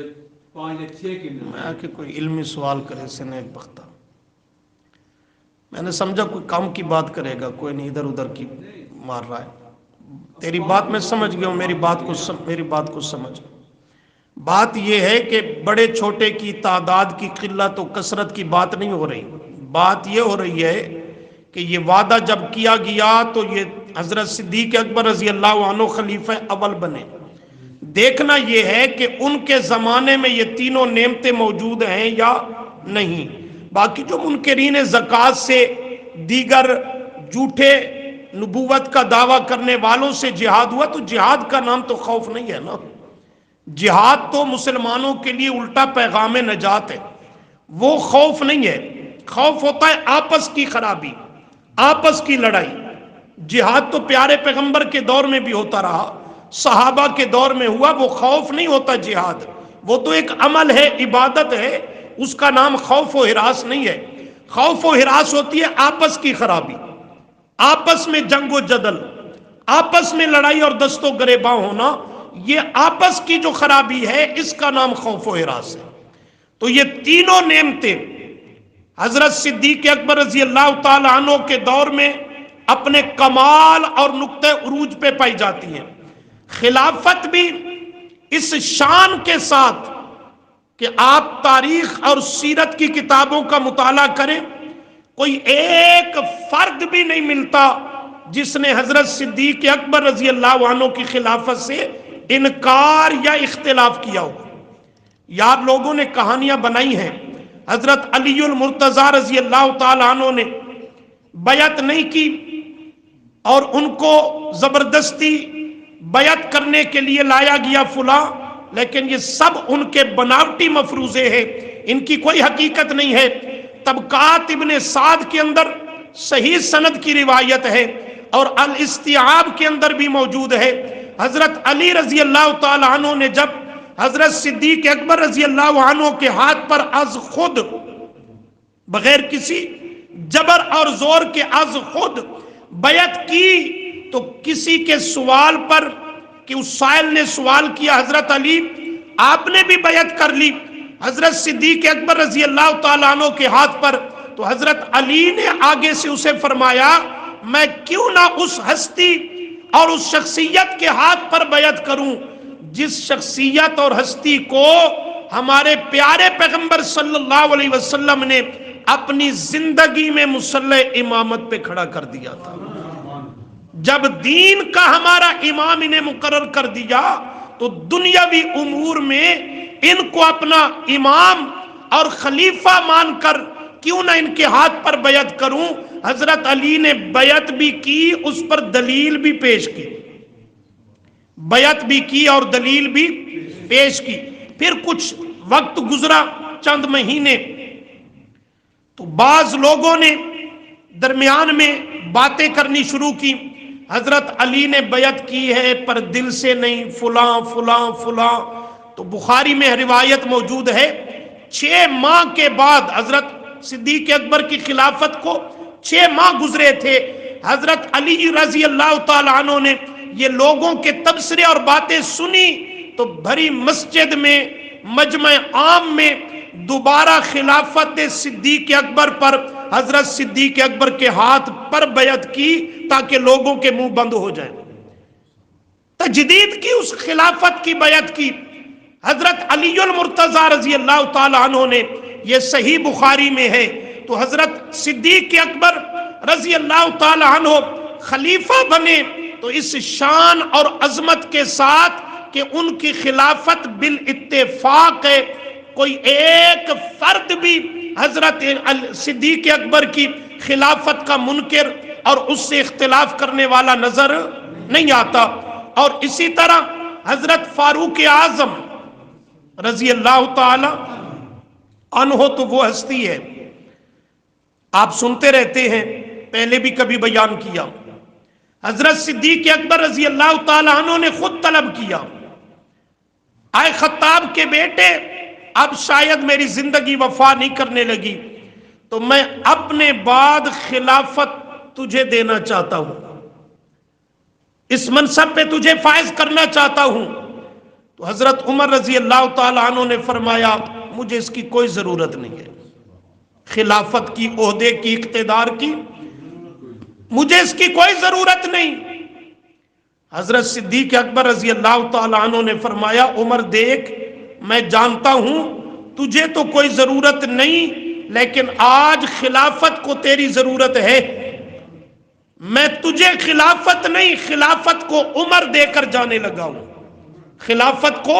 [SPEAKER 2] 5 یا 6 کے مل رہے ہیں؟
[SPEAKER 1] کہ کوئی علمی سوال کرے سے نیک بختہ، میں نے سمجھا کوئی کام کی بات کرے گا، کوئی نہیں ادھر ادھر کی مار رہا ہے۔ تیری بات میں سمجھ گیا ہوں، میری بات کو سمجھ۔ بات یہ ہے کہ بڑے چھوٹے کی تعداد کی قلت و کثرت کی بات نہیں ہو رہی، بات یہ ہو رہی ہے کہ یہ وعدہ جب کیا گیا تو یہ حضرت صدیق اکبر رضی اللہ عنہ خلیفہ اول بنے۔ دیکھنا یہ ہے کہ ان کے زمانے میں یہ تینوں نعمتیں موجود ہیں یا نہیں۔ باقی جو منکرین زکوٰۃ سے، دیگر جھوٹے نبوت کا دعویٰ کرنے والوں سے جہاد ہوا، تو جہاد کا نام تو خوف نہیں ہے نا۔ جہاد تو مسلمانوں کے لیے الٹا پیغام نجات ہے، وہ خوف نہیں ہے۔ خوف ہوتا ہے آپس کی خرابی، آپس کی لڑائی۔ جہاد تو پیارے پیغمبر کے دور میں بھی ہوتا رہا، صحابہ کے دور میں ہوا، وہ خوف نہیں ہوتا جہاد، وہ تو ایک عمل ہے، عبادت ہے، اس کا نام خوف و ہراس نہیں ہے۔ خوف و ہراس ہوتی ہے آپس کی خرابی، آپس میں جنگ و جدل، آپس میں لڑائی اور دست و گریباں ہونا، یہ آپس کی جو خرابی ہے اس کا نام خوف و ہراس ہے۔ تو یہ تینوں نعمتیں حضرت صدیق اکبر رضی اللہ تعالی عنہ کے دور میں اپنے کمال اور نقطہ عروج پہ پائی جاتی ہیں۔ خلافت بھی اس شان کے ساتھ کہ آپ تاریخ اور سیرت کی کتابوں کا مطالعہ کریں، کوئی ایک فرد بھی نہیں ملتا جس نے حضرت صدیق اکبر رضی اللہ عنہ کی خلافت سے انکار یا اختلاف کیا ہو۔ یار لوگوں نے کہانیاں بنائی ہیں، حضرت علی المرتضیٰ رضی اللہ تعالی عنہ نے بیعت نہیں کی اور ان کو زبردستی بیعت کرنے کے لیے لایا گیا فلاں، لیکن یہ سب ان کے بناوٹی مفروضے ہیں، ان کی کوئی حقیقت نہیں ہے۔ طبقات ابن سعد کے اندر صحیح سند کی روایت ہے اور الاستیعاب کے اندر بھی موجود ہے۔ حضرت علی رضی اللہ تعالی عنہ نے جب حضرت صدیق اکبر رضی اللہ عنہ کے ہاتھ پر از خود، بغیر کسی جبر اور زور کے از خود بیعت کی، تو کسی کے سوال پر کہ اس سائل نے سوال کیا حضرت علی آپ نے بھی بیعت کر لی حضرت صدیق اکبر رضی اللہ تعالیٰ عنہ کے ہاتھ پر، تو حضرت علی نے آگے سے اسے فرمایا میں کیوں نہ اس ہستی اور اس شخصیت کے ہاتھ پر بیعت کروں جس شخصیت اور ہستی کو ہمارے پیارے پیغمبر صلی اللہ علیہ وسلم نے اپنی زندگی میں مصلی امامت پہ کھڑا کر دیا تھا۔ جب دین کا ہمارا امام انہیں مقرر کر دیا تو دنیاوی امور میں ان کو اپنا امام اور خلیفہ مان کر کیوں نہ ان کے ہاتھ پر بیعت کروں۔ حضرت علی نے بیعت بھی کی، اس پر دلیل بھی پیش کی، بیعت بھی کی اور دلیل بھی پیش کی۔ پھر کچھ وقت گزرا، چند مہینے، تو بعض لوگوں نے درمیان میں باتیں کرنی شروع کی، حضرت علی نے بیعت کی ہے پر دل سے نہیں، فلاں فلاں فلاں۔ تو بخاری میں روایت موجود ہے 6 ماہ کے بعد حضرت صدیق اکبر کی خلافت کو 6 ماہ گزرے تھے، حضرت علی رضی اللہ تعالی عنہ نے یہ لوگوں کے تبصرے اور باتیں سنی تو بھری مسجد میں، مجمع عام میں دوبارہ خلافت صدیق اکبر پر حضرت صدیق اکبر کے ہاتھ پر بیعت کی تاکہ لوگوں کے منہ بند ہو جائے۔ تجدید کی اس خلافت کی بیعت کی حضرت علی المرتضیٰ رضی اللہ تعالی عنہ نے، یہ صحیح بخاری میں ہے۔ تو حضرت صدیق اکبر رضی اللہ تعالی عنہ خلیفہ بنے تو اس شان اور عظمت کے ساتھ کہ ان کی خلافت بالاتفاق ہے، کوئی ایک فرد بھی حضرت صدیق اکبر کی خلافت کا منکر اور اس سے اختلاف کرنے والا نظر نہیں آتا۔ اور اسی طرح حضرت فاروق اعظم رضی اللہ تعالی عنہ تو وہ ہستی ہے، آپ سنتے رہتے ہیں، پہلے بھی کبھی بیان کیا، حضرت صدیق اکبر رضی اللہ تعالی عنہ نے خود طلب کیا، آئے خطاب کے بیٹے اب شاید میری زندگی وفا نہیں کرنے لگی تو میں اپنے بعد خلافت تجھے دینا چاہتا ہوں، اس منصب پہ تجھے فائز کرنا چاہتا ہوں۔ تو حضرت عمر رضی اللہ تعالی عنہ نے فرمایا مجھے اس کی کوئی ضرورت نہیں ہے، خلافت کی، عہدے کی، اقتدار کی مجھے اس کی کوئی ضرورت نہیں۔ حضرت صدیق اکبر رضی اللہ تعالی عنہ نے فرمایا عمر دیکھ میں جانتا ہوں تجھے تو کوئی ضرورت نہیں، لیکن آج خلافت کو تیری ضرورت ہے، میں تجھے خلافت نہیں خلافت کو عمر دے کر جانے لگا ہوں، خلافت کو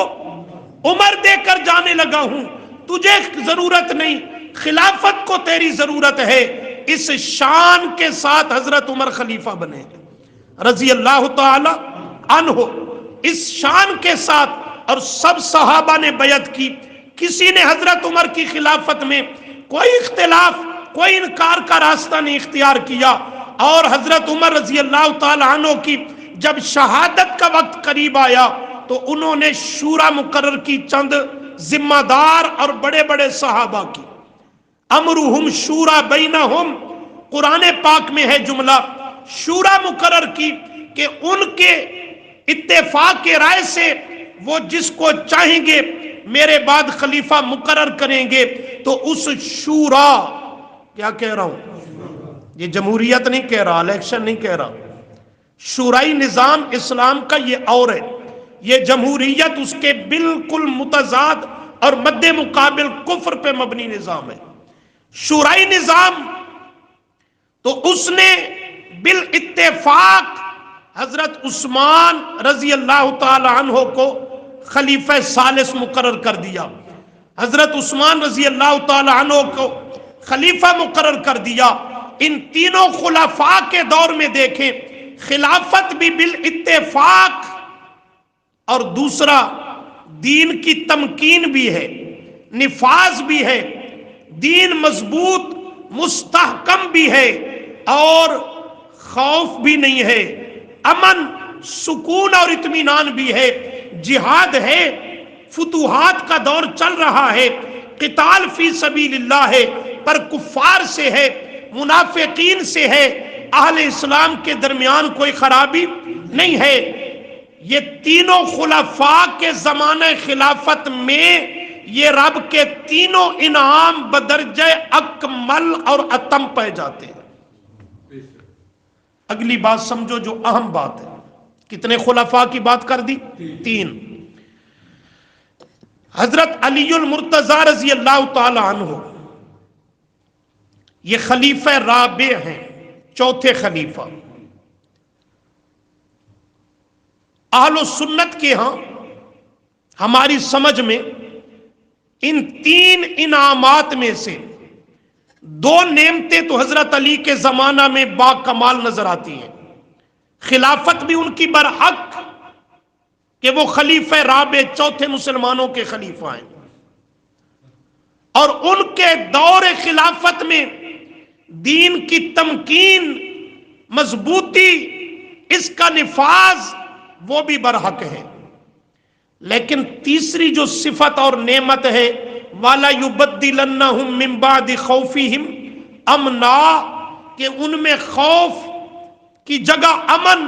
[SPEAKER 1] عمر دے کر جانے لگا ہوں، تجھے ضرورت نہیں، خلافت کو تیری ضرورت ہے۔ اس شان کے ساتھ حضرت عمر خلیفہ بنے رضی اللہ تعالی عنہ، اس شان کے ساتھ، اور سب صحابہ نے بیعت کی، کسی نے حضرت عمر کی خلافت میں کوئی اختلاف، کوئی انکار کا راستہ نہیں اختیار کیا، اور حضرت عمر رضی اللہ تعالی عنہ کی جب شہادت کا وقت قریب آیا تو انہوں نے شورا مقرر کی چند ذمہ دار اور بڑے بڑے صحابہ کی. امرہم شورا بینہم، قرآن پاک میں ہے جملہ، شورا مقرر کی کہ ان کے اتفاق کے رائے سے وہ جس کو چاہیں گے میرے بعد خلیفہ مقرر کریں گے. تو اس شورا، کیا کہہ رہا ہوں، یہ جمہوریت نہیں کہہ رہا، الیکشن نہیں کہہ رہا، شورائی نظام اسلام کا یہ اور ہے. یہ جمہوریت اس کے بالکل متضاد اور مد مقابل کفر پہ مبنی نظام ہے. شورائی نظام تو اس نے بالاتفاق حضرت عثمان رضی اللہ تعالی عنہ کو خلیفہ ثالث مقرر کر دیا. حضرت عثمان رضی اللہ تعالی عنہ کو خلیفہ مقرر کر دیا. ان تینوں خلفاء کے دور میں دیکھیں، خلافت بھی بالاتفاق، اور دوسرا دین کی تمکین بھی ہے، نفاذ بھی ہے، دین مضبوط مستحکم بھی ہے، اور خوف بھی نہیں ہے، امن سکون اور اطمینان بھی ہے، جہاد ہے، فتوحات کا دور چل رہا ہے، قتال فی سبیل اللہ ہے، پر کفار سے ہے، منافقین سے ہے، اہل اسلام کے درمیان کوئی خرابی نہیں ہے. یہ تینوں خلفاء کے زمانہ خلافت میں یہ رب کے تینوں انعام بدرجہ اکمل اور اتم پائے جاتے ہیں. اگلی بات سمجھو جو اہم بات ہے. کتنے خلفاء کی بات کر دی؟ 3. حضرت علی المرتضی رضی اللہ تعالی عنہ یہ خلیفہ رابع ہیں، چوتھے خلیفہ. اہل سنت کے ہاں ہماری سمجھ میں ان 3 انعامات میں سے 2 نعمتیں تو حضرت علی کے زمانہ میں با کمال نظر آتی ہیں. خلافت بھی ان کی برحق کہ وہ خلیفہ رابع چوتھے مسلمانوں کے خلیفہ ہیں، اور ان کے دور خلافت میں دین کی تمکین، مضبوطی، اس کا نفاذ وہ بھی برحق ہے. لیکن تیسری جو صفت اور نعمت ہے، وَلَا يُبَدِّلَنَّهُم مِّن بَعْدِ خَوْفِهِمْ أَمْنًا، کہ ان میں خوف کی جگہ امن،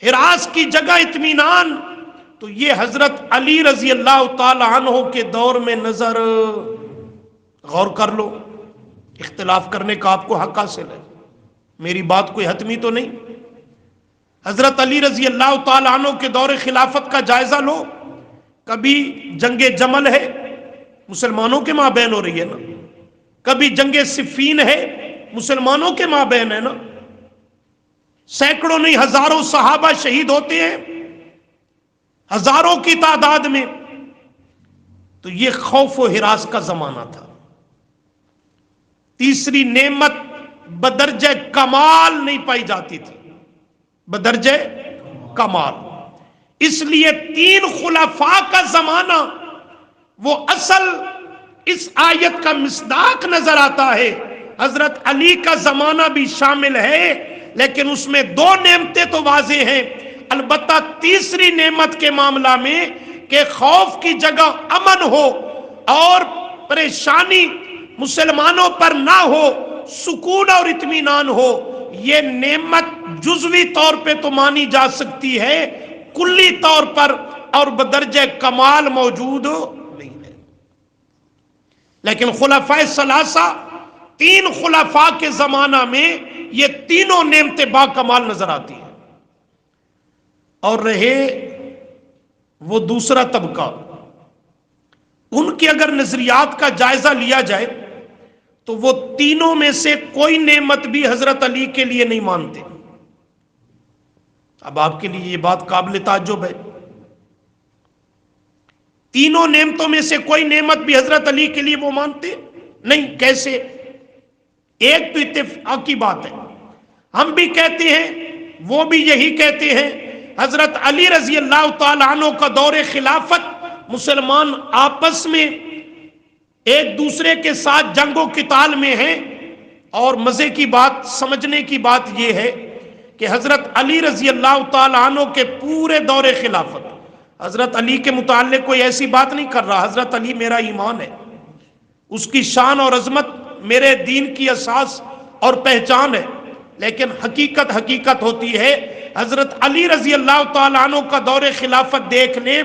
[SPEAKER 1] ہراس کی جگہ اطمینان. تو یہ حضرت علی رضی اللہ تعالی عنہ کے دور میں نظر، غور کر لو. اختلاف کرنے کا آپ کو حق حاصل ہے، میری بات کوئی حتمی تو نہیں. حضرت علی رضی اللہ تعالی عنہ کے دور خلافت کا جائزہ لو. کبھی جنگ جمل ہے، مسلمانوں کے مابین ہو رہی ہے نا، کبھی جنگ صفین ہے، مسلمانوں کے مابین ہے نا، سینکڑوں نہیں ہزاروں صحابہ شہید ہوتے ہیں، ہزاروں کی تعداد میں. تو یہ خوف و ہراس کا زمانہ تھا. تیسری نعمت بدرجہ کمال نہیں پائی جاتی تھی، بدرجہ کمال. اس لیے 3 خلفاء کا زمانہ وہ اصل اس آیت کا مصداق نظر آتا ہے. حضرت علی کا زمانہ بھی شامل ہے، لیکن اس میں 2 نعمتیں تو واضح ہیں. البتہ تیسری نعمت کے معاملہ میں کہ خوف کی جگہ امن ہو اور پریشانی مسلمانوں پر نہ ہو، سکون اور اطمینان ہو، یہ نعمت جزوی طور پہ تو مانی جا سکتی ہے، کلی طور پر اور بدرجہ کمال موجود نہیں ہے. لیکن خلفائے ثلاثہ، 3 خلفاء کے زمانہ میں یہ تینوں نعمتیں با کمال نظر آتی ہیں. اور رہے وہ دوسرا طبقہ، ان کے اگر نظریات کا جائزہ لیا جائے تو وہ تینوں میں سے کوئی نعمت بھی حضرت علی کے لیے نہیں مانتے. اب آپ کے لیے یہ بات قابل تعجب ہے، تینوں نعمتوں میں سے کوئی نعمت بھی حضرت علی کے لیے وہ مانتے نہیں. کیسے؟ ایک تو اتفاقی بات ہے، ہم بھی کہتے ہیں، وہ بھی یہی کہتے ہیں، حضرت علی رضی اللہ تعالی عنہ کا دور خلافت مسلمان آپس میں ایک دوسرے کے ساتھ جنگ و قتال میں ہیں. اور مزے کی بات، سمجھنے کی بات یہ ہے کہ حضرت علی رضی اللہ تعالیٰ عنہ کے پورے دور خلافت، حضرت علی کے متعلق کوئی ایسی بات نہیں کر رہا، حضرت علی میرا ایمان ہے، اس کی شان اور عظمت میرے دین کی اساس اور پہچان ہے، لیکن حقیقت ہوتی ہے حضرت علی رضی اللہ تعالیٰ عنہ کا دور خلافت دیکھ لیں،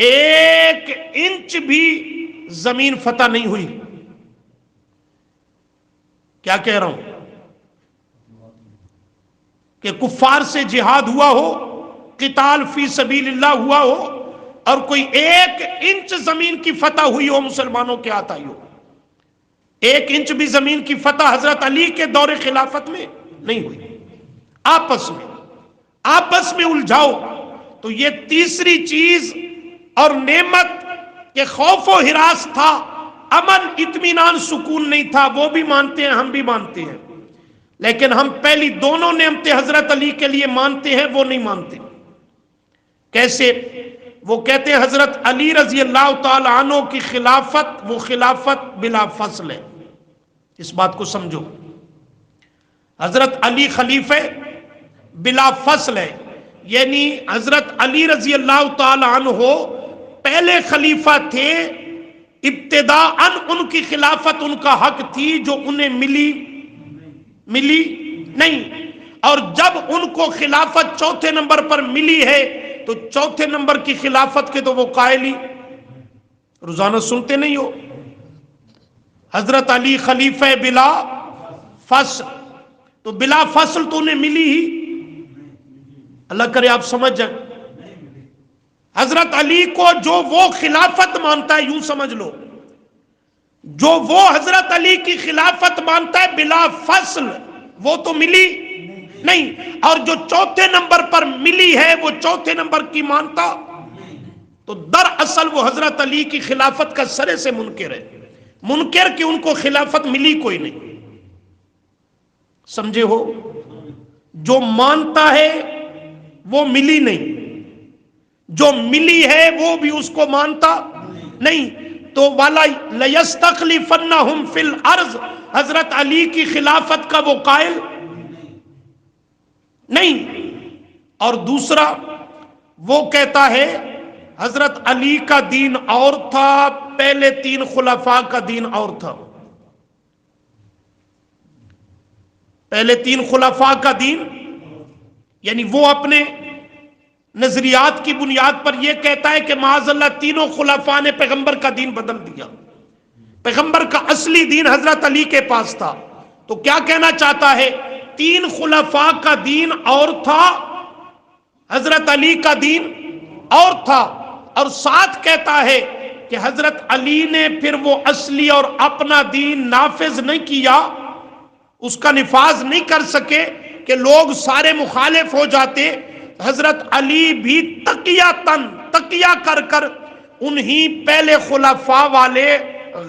[SPEAKER 1] 1 انچ بھی زمین فتح نہیں ہوئی۔ کیا کہہ رہا ہوں؟ کہ کفار سے جہاد ہوا ہو، قتال فی سبیل اللہ ہوا ہو، اور کوئی 1 انچ زمین کی فتح ہوئی ہو مسلمانوں کے ہاتھ آئی ہو، 1 انچ بھی زمین کی فتح حضرت علی کے دور خلافت میں نہیں ہوئی۔ آپس میں الجھاؤ تو یہ تیسری چیز اور نعمت کہ خوف و ہراس تھا، امن اطمینان سکون نہیں تھا، وہ بھی مانتے ہیں، ہم بھی مانتے ہیں، لیکن ہم پہلی دونوں نعمتیں حضرت علی کے لیے مانتے ہیں، وہ نہیں مانتے۔ کیسے؟ وہ کہتے ہیں حضرت علی رضی اللہ تعالی عنہ کی خلافت وہ خلافت بلا فصل ہے۔ اس بات کو سمجھو، حضرت علی خلیفہ بلا فصل ہے، یعنی حضرت علی رضی اللہ تعالی عنہ پہلے خلیفہ تھے، ابتداءً ان کی خلافت ان کا حق تھی جو انہیں ملی نہیں، اور جب ان کو خلافت چوتھے نمبر پر ملی ہے تو چوتھے نمبر کی خلافت کے تو وہ قائل ہی، روزانہ سنتے نہیں ہو حضرت علی خلیفہ بلا فصل، تو بلا فصل تو انہیں ملی ہی، اللہ کرے آپ سمجھ جائیں۔ حضرت علی کو جو وہ خلافت مانتا ہے، یوں سمجھ لو، جو وہ حضرت علی کی خلافت مانتا ہے بلا فصل، وہ تو ملی نہیں، اور جو چوتھے نمبر پر ملی ہے وہ چوتھے نمبر کی مانتا، تو دراصل وہ حضرت علی کی خلافت کا سرے سے منکر ہے، منکر کہ ان کو خلافت ملی کوئی نہیں۔ سمجھے ہو؟ جو مانتا ہے وہ ملی نہیں، جو ملی ہے وہ بھی اس کو مانتا نہیں، تو والا لَيَسْتَخْلِفَنَّهُمْ فِي الْأَرْضِ، حضرت علی کی خلافت کا وہ قائل نہیں۔ اور دوسرا وہ کہتا ہے حضرت علی کا دین اور تھا، پہلے 3 خلفاء کا دین اور تھا، پہلے 3 خلفاء کا دین، یعنی وہ اپنے نظریات کی بنیاد پر یہ کہتا ہے کہ معاذ اللہ تینوں خلفاء نے پیغمبر کا دین بدل دیا، پیغمبر کا اصلی دین حضرت علی کے پاس تھا۔ تو کیا کہنا چاہتا ہے؟ 3 خلفاء کا دین اور تھا، حضرت علی کا دین اور تھا، اور ساتھ کہتا ہے کہ حضرت علی نے پھر وہ اصلی اور اپنا دین نافذ نہیں کیا، اس کا نفاذ نہیں کر سکے کہ لوگ سارے مخالف ہو جاتے، حضرت علی بھی تقیہ کر کر انہی پہلے خلفاء والے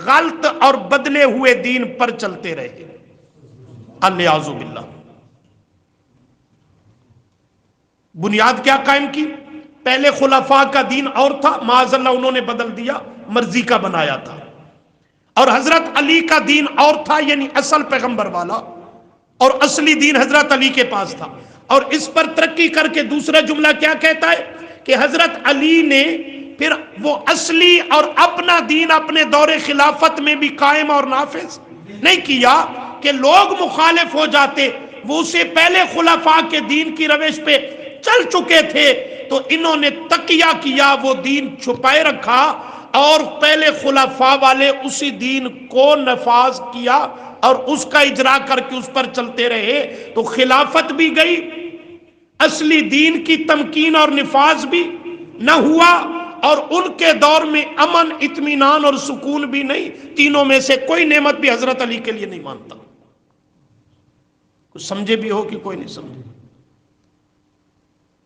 [SPEAKER 1] غلط اور بدلے ہوئے دین پر چلتے رہے، الیاذ باللہ۔ بنیاد کیا قائم کی؟ پہلے خلفاء کا دین اور تھا، معاذ اللہ انہوں نے بدل دیا، مرضی کا بنایا تھا، اور حضرت علی کا دین اور تھا، یعنی اصل پیغمبر والا، اور اصلی دین حضرت علی کے پاس تھا۔ اور اس پر ترقی کر کے دوسرا جملہ کیا کہتا ہے کہ حضرت علی نے پھر وہ اصلی اور اپنا دین اپنے دور خلافت میں بھی قائم اور نافذ نہیں کیا کہ لوگ مخالف ہو جاتے، وہ اسے پہلے خلفاء کے دین کی روش پہ چل چکے تھے، تو انہوں نے تقیہ کیا، وہ دین چھپائے رکھا، اور پہلے خلفاء والے اسی دین کو نفاذ کیا اور اس کا اجرا کر کے اس پر چلتے رہے، تو خلافت بھی گئی، اصلی دین کی تمکین اور نفاذ بھی نہ ہوا، اور ان کے دور میں امن اطمینان اور سکون بھی نہیں۔ تینوں میں سے کوئی نعمت بھی حضرت علی کے لیے نہیں مانتا۔ کچھ سمجھے بھی ہو کہ کوئی نہیں سمجھے،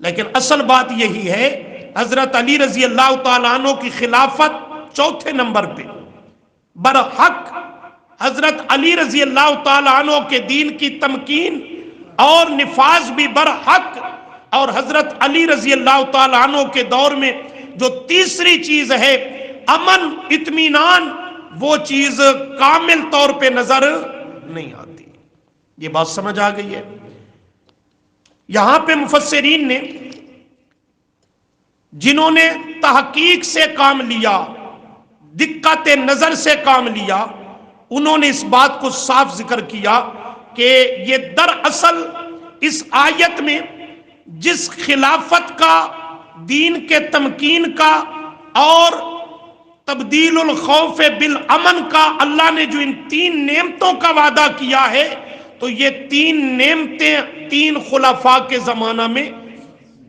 [SPEAKER 1] لیکن اصل بات یہی ہے، حضرت علی رضی اللہ تعالیٰ عنہ کی خلافت چوتھے نمبر پہ، برحق حضرت علی رضی اللہ تعالیٰ عنہ کے دین کی تمکین اور نفاذ بھی برحق، اور حضرت علی رضی اللہ تعالیٰ عنہ کے دور میں جو تیسری چیز ہے امن اطمینان، وہ چیز کامل طور پہ نظر نہیں آتی۔ یہ بات سمجھ آ گئی ہے؟ یہاں پہ مفسرین نے جنہوں نے تحقیق سے کام لیا، دقت نظر سے کام لیا، انہوں نے اس بات کو صاف ذکر کیا کہ یہ دراصل اس آیت میں جس خلافت کا، دین کے تمکین کا اور تبدیل الخوف بالامن کا اللہ نے جو ان تین نعمتوں کا وعدہ کیا ہے، تو یہ تین نعمتیں تین خلفاء کے زمانہ میں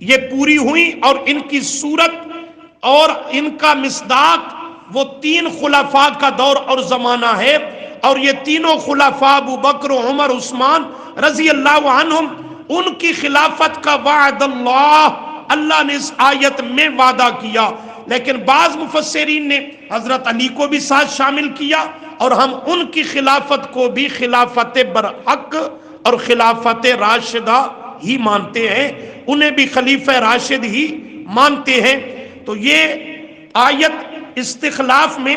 [SPEAKER 1] یہ پوری ہوئیں، اور ان کی صورت اور ان کا مصداق وہ تین خلفاء کا دور اور زمانہ ہے، اور یہ تینوں خلفاء ابو بکر، عمر، عثمان رضی اللہ عنہم، ان کی خلافت کا وعد اللہ نے اس آیت میں وعدہ کیا۔ لیکن بعض مفسرین نے حضرت علی کو بھی ساتھ شامل کیا، اور ہم ان کی خلافت کو بھی خلافت برحق اور خلافت راشدہ ہی مانتے ہیں، انہیں بھی خلیفہ راشد ہی مانتے ہیں۔ تو یہ آیت استخلاف میں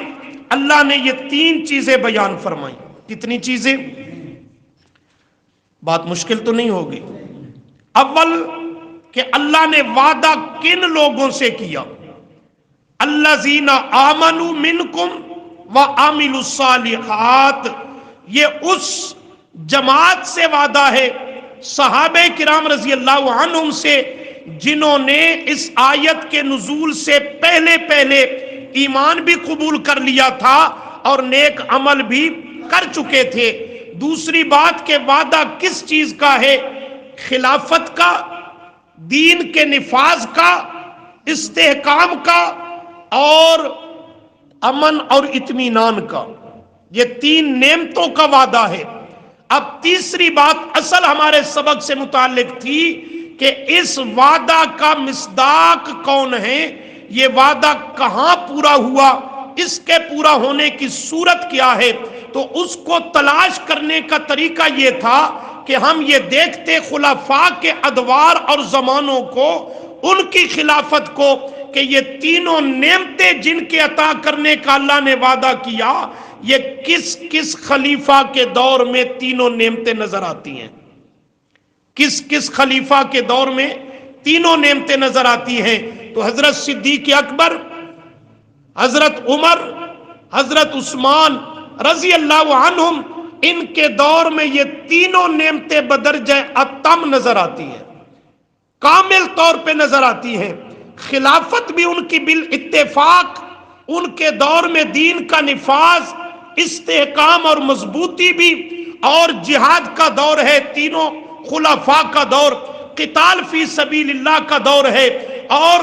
[SPEAKER 1] اللہ نے یہ تین چیزیں بیان فرمائی۔ کتنی چیزیں؟ بات مشکل تو نہیں ہوگی۔ اول کہ اللہ نے وعدہ کن لوگوں سے کیا؟ الذین آمنوا منکم وعملوا الصالحات، یہ اس جماعت سے وعدہ ہے، صحابہ کرام رضی اللہ عنہم سے، جنہوں نے اس آیت کے نزول سے پہلے ایمان بھی قبول کر لیا تھا اور نیک عمل بھی کر چکے تھے۔ دوسری بات کہ وعدہ کس چیز کا ہے؟ خلافت کا، دین کے نفاذ کا، استحکام کا اور امن اور اطمینان کا، یہ تین نعمتوں کا وعدہ ہے۔ اب تیسری بات اصل ہمارے سبق سے متعلق تھی کہ اس وعدہ کا مصداق کون ہے، یہ وعدہ کہاں پورا ہوا، اس کے پورا ہونے کی صورت کیا ہے۔ تو اس کو تلاش کرنے کا طریقہ یہ تھا کہ ہم یہ دیکھتے خلفاء کے ادوار اور زمانوں کو، ان کی خلافت کو، کہ یہ تینوں نعمتیں جن کے عطا کرنے کا اللہ نے وعدہ کیا، یہ کس کس خلیفہ کے دور میں تینوں نعمتیں نظر آتی ہیں، کس کس خلیفہ کے دور میں تینوں نعمتیں نظر آتی ہیں۔ تو حضرت صدیق اکبر، حضرت عمر، حضرت عثمان رضی اللہ عنہم، ان کے دور میں یہ تینوں نعمتیں بدرجہ اتم نظر آتی ہیں، کامل طور پہ نظر آتی ہیں۔ خلافت بھی ان کی بالاتفاق، ان کے دور میں دین کا نفاذ، استحکام اور مضبوطی بھی، اور جہاد کا دور ہے، تینوں خلفاء کا دور، قتال فی سبیل اللہ کا دور ہے، اور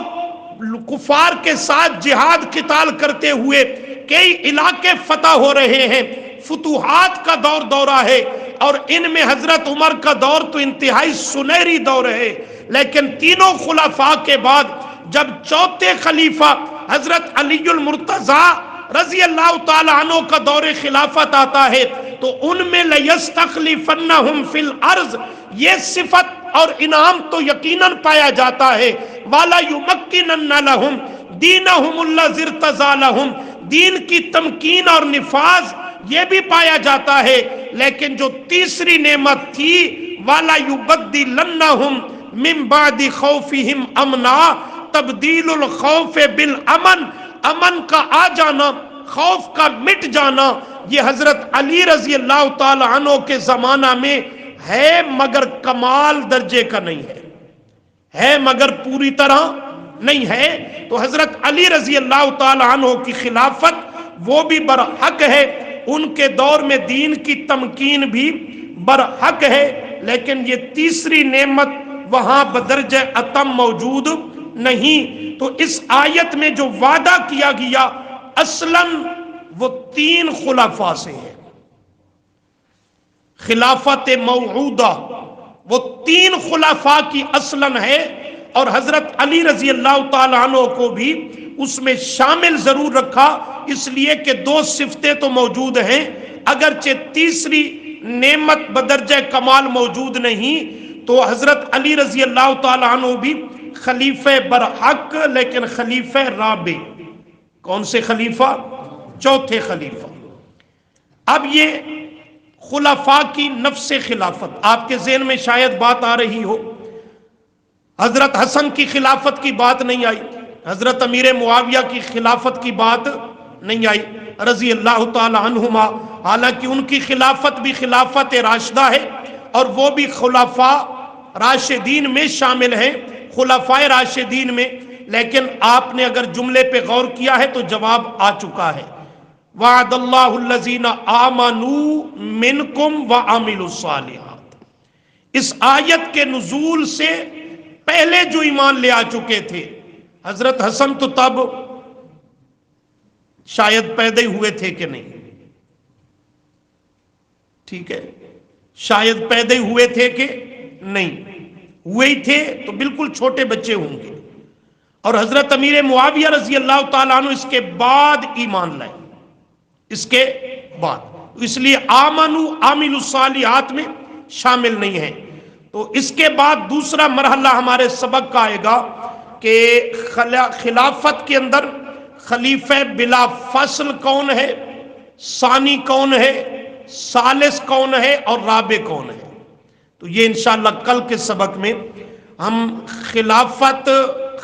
[SPEAKER 1] کفار کے ساتھ جہاد قتال کرتے ہوئے کئی علاقے فتح ہو رہے ہیں، فتوحات کا دورہ ہے، اور ان میں حضرت عمر کا دور تو انتہائی سنہری دور ہے۔ لیکن تینوں خلفاء کے بعد جب چوتھے خلیفہ حضرت علی المرتضیٰ رضی اللہ تعالی عنہ کا دور خلافت آتا ہے، تو ان میں لَيَسْتَخْلِفَنَّهُمْ فِي الْأَرْضِ، یہ صفت اور انعام تو یقیناً پایا جاتا ہے، وَلَا يُمَكِّنَنَّ لَهُمْ دِينَهُمُ الَّذِي ارْتَضَىٰ لَهُمْ، دین کی تمکین اور نفاذ یہ بھی پایا جاتا ہے۔ لیکن جو تیسری نعمت تھی وَلَا يُبَدِّلَنَّهُمْ مِن بَعْدِ خَوْفِهِمْ أَمْنًا، تبدیل الخوف بالامن، امن کا آ جانا، خوف کا مٹ جانا، یہ حضرت علی رضی اللہ تعالی عنہ کے زمانہ میں ہے، مگر کمال درجے کا نہیں ہے مگر پوری طرح نہیں ہے۔ تو حضرت علی رضی اللہ تعالی عنہ کی خلافت وہ بھی برحق ہے، ان کے دور میں دین کی تمکین بھی برحق ہے، لیکن یہ تیسری نعمت وہاں بدرجہ اتم موجود نہیں۔ تو اس آیت میں جو وعدہ کیا گیا اصلاً وہ تین خلفاء سے ہے، خلافت موعودہ وہ تین خلفاء کی اصلاً ہے، اور حضرت علی رضی اللہ تعالی عنہ کو بھی اس میں شامل ضرور رکھا، اس لیے کہ دو صفتیں تو موجود ہیں، اگرچہ تیسری نعمت بدرجہ کمال موجود نہیں، تو حضرت علی رضی اللہ تعالی عنہ بھی خلیفہ برحق، لیکن خلیفہ رابع۔ کون سے خلیفہ؟ چوتھے خلیفہ۔ اب یہ خلفاء کی نفس خلافت آپ کے ذہن میں شاید بات آ رہی ہو، حضرت حسن کی خلافت کی بات نہیں آئی، حضرت امیر معاویہ کی خلافت کی بات نہیں آئی رضی اللہ تعالی عنہما، حالانکہ ان کی خلافت بھی خلافت راشدہ ہے اور وہ بھی خلفاء راشدین میں شامل ہیں، خلفاء راشدین میں، لیکن آپ نے اگر جملے پہ غور کیا ہے تو جواب آ چکا ہے۔ وعد اللہ الذین آمنوا منکم وعملوا الصالحات، اس آیت کے نزول سے پہلے جو ایمان لے آ چکے تھے، حضرت حسن تو تب شاید پیدا ہی ہوئے تھے کہ نہیں، ٹھیک ہے، شاید پیدا ہی ہوئے تھے کہ نہیں، ہوئے ہی تھے تو بالکل چھوٹے بچے ہوں گے، اور حضرت امیر معاویہ رضی اللہ تعالیٰ عنہ اس کے بعد ایمان لائے، اس کے بعد، اس لیے آمنو عامل الصالحات میں شامل نہیں ہیں۔ تو اس کے بعد دوسرا مرحلہ ہمارے سبق کا آئے گا کہ خلافت کے اندر خلیفہ بلا فصل کون ہے، ثانی کون ہے، ثالث کون ہے اور رابع کون ہے۔ تو یہ انشاءاللہ کل کے سبق میں ہم خلافت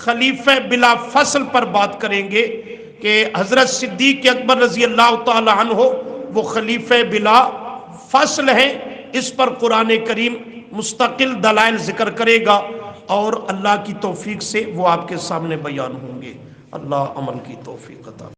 [SPEAKER 1] خلیفہ بلا فصل پر بات کریں گے کہ حضرت صدیق اکبر رضی اللہ تعالی عنہ وہ خلیفہ بلا فصل ہیں، اس پر قرآن کریم مستقل دلائل ذکر کرے گا اور اللہ کی توفیق سے وہ آپ کے سامنے بیان ہوں گے۔ اللہ عمل کی توفیق عطا